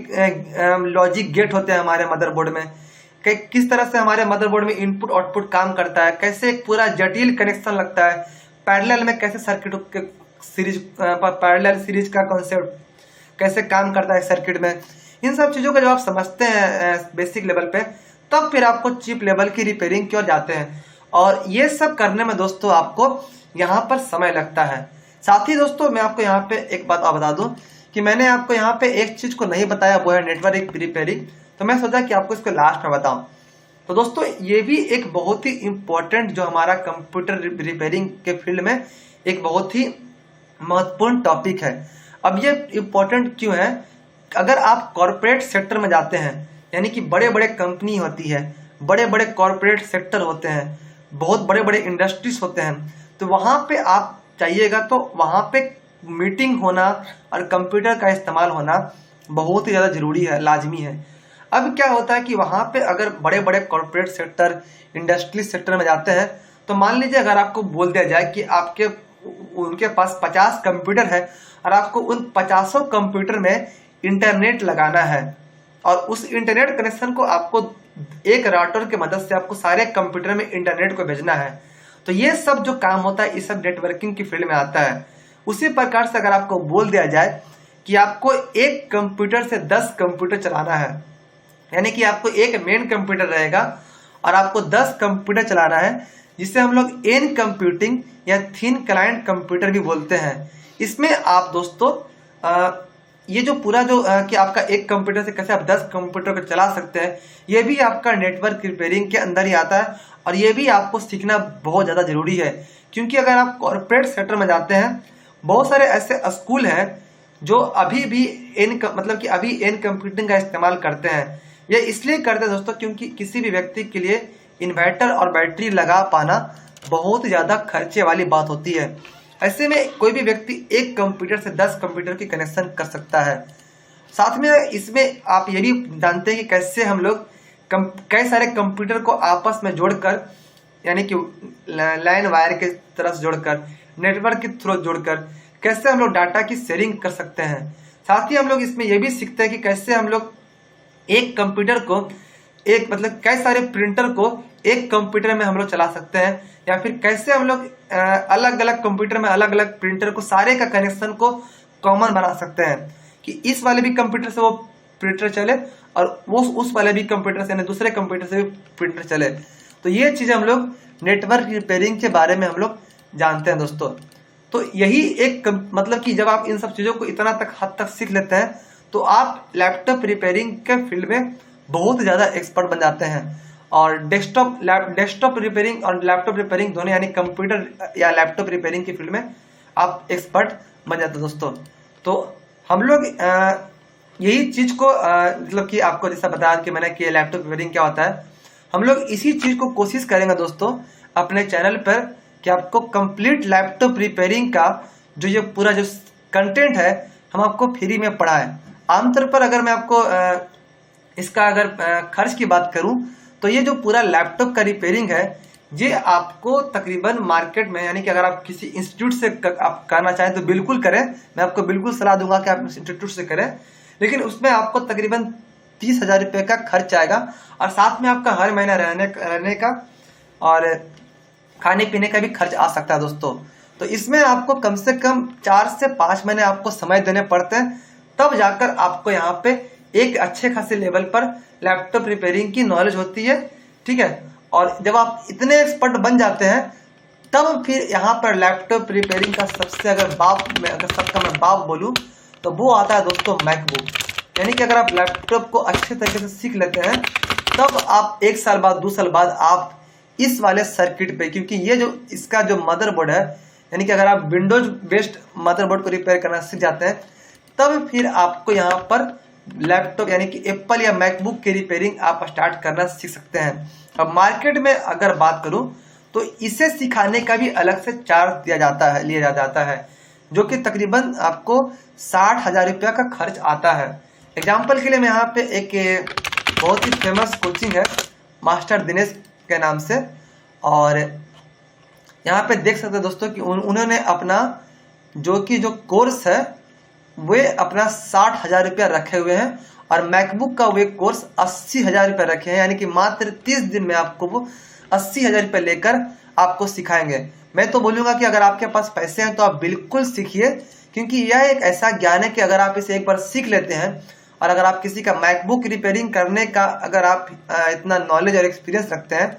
लॉजिक गेट होते हैं हमारे मदरबोर्ड में, किस तरह से हमारे मदरबोर्ड में इनपुट आउटपुट काम करता है, कैसे एक पूरा जटिल कनेक्शन लगता है, पैरेलल में कैसे सर्किट सीरीज पैरेलल सीरीज का कॉन्सेप्ट कैसे काम करता है सर्किट में। इन सब चीजों को जब आप समझते हैं बेसिक लेवल पे, तब फिर आपको चिप लेवल की रिपेयरिंग की ओर जाते हैं। और ये सब करने में दोस्तों आपको यहाँ पर समय लगता है। साथ ही दोस्तों मैं आपको यहाँ पे एक बात और बता दूं कि मैंने आपको यहाँ पे एक चीज को नहीं बताया, वो है नेटवर्क रिपेयरिंग। तो मैं सोचा कि आपको इसको लास्ट में बताऊं। तो दोस्तों ये भी एक बहुत ही इंपॉर्टेंट जो हमारा कंप्यूटर रिपेयरिंग के फील्ड में एक बहुत ही महत्वपूर्ण टॉपिक है। अब ये इंपॉर्टेंट क्यों है? अगर आप कॉर्पोरेट सेक्टर में जाते हैं, यानी कि बड़े बड़े कंपनी होती है, बड़े बड़े कॉर्पोरेट सेक्टर होते हैं, बहुत बड़े बड़े इंडस्ट्रीज होते हैं, तो वहां पे आप चाहिएगा तो वहां पे मीटिंग होना और कंप्यूटर का इस्तेमाल होना बहुत ही ज्यादा जरूरी है, लाजमी है। अब क्या होता है कि वहां पे अगर बड़े बड़े कॉर्पोरेट सेक्टर, इंडस्ट्री सेक्टर में जाते हैं, तो मान लीजिए अगर आपको बोल दिया जाए कि आपके उनके पास 50 कंप्यूटर है और आपको उन 50 कंप्यूटर में इंटरनेट लगाना है और उस इंटरनेट कनेक्शन को आपको एक राउटर के मदद से आपको सारे कंप्यूटर में इंटरनेट को भेजना है, तो ये सब जो काम होता है, ये सब नेटवर्किंग की फील्ड में आता है। उसी प्रकार से अगर आपको बोल दिया जाए कि आपको एक कंप्यूटर से 10 कंप्यूटर चलाना है, यानी कि आपको एक मेन कंप्यूटर रहेगा और आपको 10 कंप्यूटर चलाना है, जिसे हम लोग एन कंप्यूटिंग या थिन क्लाइंट कंप्यूटर भी बोलते हैं। इसमें आप दोस्तों ये जो पूरा जो कि आपका एक कंप्यूटर से कैसे आप 10 कंप्यूटर को चला सकते हैं, ये भी आपका नेटवर्क रिपेयरिंग के अंदर ही आता है। और ये भी आपको सीखना बहुत ज़्यादा जरूरी है, क्योंकि अगर आप कॉर्पोरेट सेक्टर में जाते हैं, बहुत सारे ऐसे स्कूल हैं जो अभी भी मतलब कि अभी एन कंप्यूटिंग का इस्तेमाल करते हैं। ये इसलिए करते हैं दोस्तों क्योंकि किसी भी व्यक्ति के लिए इन्वर्टर और बैटरी लगा पाना बहुत ज़्यादा खर्चे वाली बात होती है। ऐसे में कोई भी व्यक्ति एक कंप्यूटर से 10 कंप्यूटर की कनेक्शन कर सकता है। साथ में इसमें आप ये भी जानते हैं कि कैसे हम लोग कई सारे कंप्यूटर को आपस में जोड़कर, यानी कि लाइन वायर के तरफ से जोड़कर, नेटवर्क के थ्रू जोड़कर कैसे हम लोग डाटा की शेयरिंग कर सकते हैं। साथ ही हम लोग इसमें यह भी सीखते हैं कि कैसे हम लोग एक कंप्यूटर को एक मतलब कई सारे प्रिंटर को एक कंप्यूटर में हम लोग चला सकते हैं, या फिर कैसे हम लोग अलग अलग कंप्यूटर में अलग अलग प्रिंटर को सारे का कनेक्शन को कॉमन बना सकते हैं कि इस वाले भी कंप्यूटर से वो प्रिंटर चले और वो उस वाले भी कंप्यूटर से, दूसरे कंप्यूटर से भी प्रिंटर चले। तो ये चीजें हम लोग नेटवर्क रिपेयरिंग के बारे में हम लोग जानते हैं दोस्तों। तो यही एक मतलब कि जब आप इन सब चीजों को इतना तक हद तक सीख लेते हैं, तो आप लैपटॉप रिपेयरिंग के फील्ड में बहुत ज्यादा एक्सपर्ट बन जाते हैं। और डेस्कटॉप रिपेयरिंग और लैपटॉप रिपेयरिंग दोनों, यानी कंप्यूटर या लैपटॉप रिपेयरिंग की फील्ड में आप एक्सपर्ट बन जाते हैं दोस्तों। तो हम लोग यही चीज को मतलब कि आपको जैसा बताया कि मैंने कि लैपटॉप रिपेयरिंग क्या होता है, हम लोग इसी चीज को कोशिश करेंगे दोस्तों अपने चैनल पर कि आपको कंप्लीट लैपटॉप रिपेयरिंग का जो ये पूरा जो कंटेंट है हम आपको फ्री में पढ़ाएं। आमतौर पर अगर मैं आपको इसका अगर खर्च की बात करूं, तो ये जो पूरा लैपटॉप का रिपेयरिंग है, ये आपको तकरीबन मार्केट में, यानी कि अगर आप किसी इंस्टीट्यूट से आप करना चाहें तो बिल्कुल करें, मैं आपको बिल्कुल सलाह दूंगा कि आप इंस्टीट्यूट से करें, लेकिन उसमें आपको तकरीबन 30,000 रुपये का खर्च आएगा और साथ में आपका हर महीना रहने का और खाने पीने का भी खर्च आ सकता है दोस्तों। तो इसमें आपको कम से कम 4 से 5 महीने आपको समय देने पड़ते हैं, तब जाकर आपको यहाँ पे एक अच्छे खासे लेवल पर लैपटॉप रिपेयरिंग की नॉलेज होती है, ठीक है। और जब आप इतने एक्सपर्ट बन जाते हैं तब फिर यहाँ पर लैपटॉप रिपेयरिंग का सबसे अगर सबका मैं बाप बोलूँ तो वो आता है दोस्तों मैकबुक। यानी कि अगर आप लैपटॉप को अच्छे तरीके से सीख लेते हैं तब आप 1 साल बाद 2 साल बाद आप इस वाले सर्किट पे, क्योंकि ये जो इसका जो मदरबोर्ड है, यानी कि अगर आप विंडोज बेस्ड मदरबोर्ड को रिपेयर करना सीख जाते हैं तब फिर आपको यहाँ पर लैपटॉप यानी कि एप्पल या मैकबुक की रिपेयरिंग आप स्टार्ट करना सीख सकते हैं। अब मार्केट में अगर बात करूं तो इसे सिखाने का भी अलग से चार्ज लिया जाता है, जो कि तकरीबन आपको 60,000 रुपया का खर्च आता है। एग्जाम्पल के लिए मैं यहाँ पे एक बहुत ही फेमस कोचिंग है मास्टर दिनेश के नाम से, और यहाँ पे देख सकते हैं दोस्तों कि उन्होंने अपना जो कोर्स है वे अपना 60,000 रुपया रखे हुए हैं, और मैकबुक का वे कोर्स 80,000 रुपया रखे हैं। यानी कि मात्र 30 दिन में आपको वो 80,000 रुपया लेकर आपको सिखाएंगे। मैं तो बोलूँगा कि अगर आपके पास पैसे हैं तो आप बिल्कुल सीखिए, क्योंकि यह एक ऐसा ज्ञान है कि अगर आप इसे एक बार सीख लेते हैं और अगर आप किसी का मैकबुक रिपेयरिंग करने का अगर आप इतना नॉलेज और एक्सपीरियंस रखते हैं,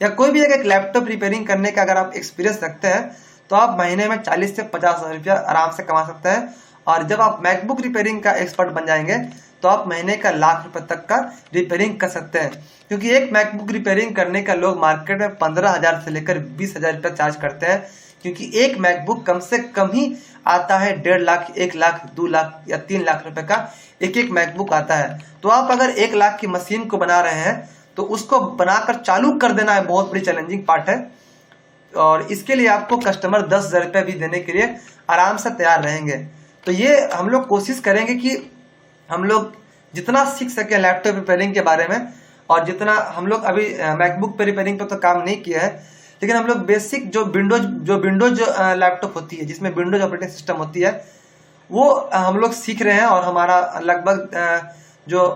या कोई भी एक लैपटॉप रिपेयरिंग करने का अगर आप एक्सपीरियंस रखते हैं, तो आप महीने में 40 से 50,000 रुपया आराम से कमा सकते हैं। और जब आप मैकबुक रिपेयरिंग का एक्सपर्ट बन जाएंगे तो आप महीने का लाख रुपए तक का रिपेयरिंग कर सकते हैं, क्योंकि एक मैकबुक रिपेयरिंग करने का लोग मार्केट में 15,000 से लेकर 20,000 रुपया चार्ज करते हैं, क्योंकि एक मैकबुक कम से कम ही आता है 1.5 लाख, 1 लाख, 2 लाख या 3 लाख रुपए का एक मैकबुक आता है। तो आप अगर 1 लाख की मशीन को बना रहे हैं तो उसको बनाकर चालू कर देना है बहुत बड़ी चैलेंजिंग पार्ट है, और इसके लिए आपको कस्टमर 10,000 रुपया भी देने के लिए आराम से तैयार रहेंगे। तो ये हम लोग कोशिश करेंगे कि हम लोग जितना सीख सके लैपटॉप रिपेयरिंग के बारे में, और जितना हम लोग अभी मैकबुक पे रिपेयरिंग पे तो काम नहीं किया है, लेकिन हम लोग बेसिक जो विंडोज लैपटॉप होती है जिसमें विंडोज ऑपरेटिंग सिस्टम होती है वो हम लोग सीख रहे हैं, और हमारा लगभग जो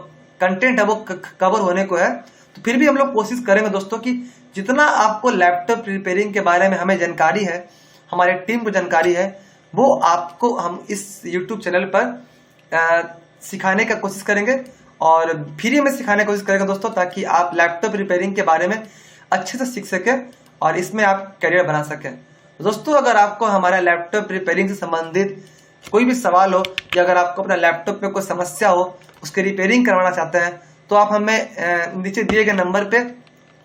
कंटेंट है वो कवर होने को है। तो फिर भी हम लोग कोशिश करेंगे दोस्तों कि जितना आपको लैपटॉप रिपेयरिंग के बारे में हमें जानकारी है, हमारे टीम को जानकारी है, वो आपको हम इस YouTube चैनल पर सिखाने का कोशिश करेंगे, और फ्री में सिखाने की कोशिश करेंगे दोस्तों, ताकि आप लैपटॉप रिपेयरिंग के बारे में अच्छे से सीख सकें और इसमें आप करियर बना सकें। दोस्तों, अगर आपको हमारा लैपटॉप रिपेयरिंग से संबंधित कोई भी सवाल हो, या अगर आपको अपना लैपटॉप में कोई समस्या हो, उसकी रिपेयरिंग करवाना चाहते हैं, तो आप हमें नीचे दिए गए नंबर पे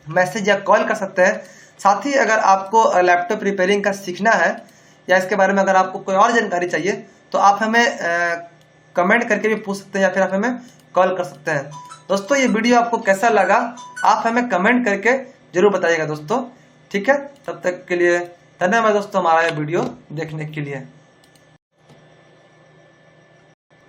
मैसेज या कॉल कर सकते हैं। साथ ही अगर आपको लैपटॉप रिपेयरिंग का सीखना है या इसके बारे में अगर आपको कोई और जानकारी चाहिए तो आप हमें कमेंट करके भी पूछ सकते हैं, या फिर आप हमें कॉल कर सकते हैं। दोस्तों, ये वीडियो आपको कैसा लगा आप हमें कमेंट करके जरूर बताइएगा दोस्तों, ठीक है। तब तक के लिए धन्यवाद दोस्तों हमारा ये वीडियो देखने के लिए।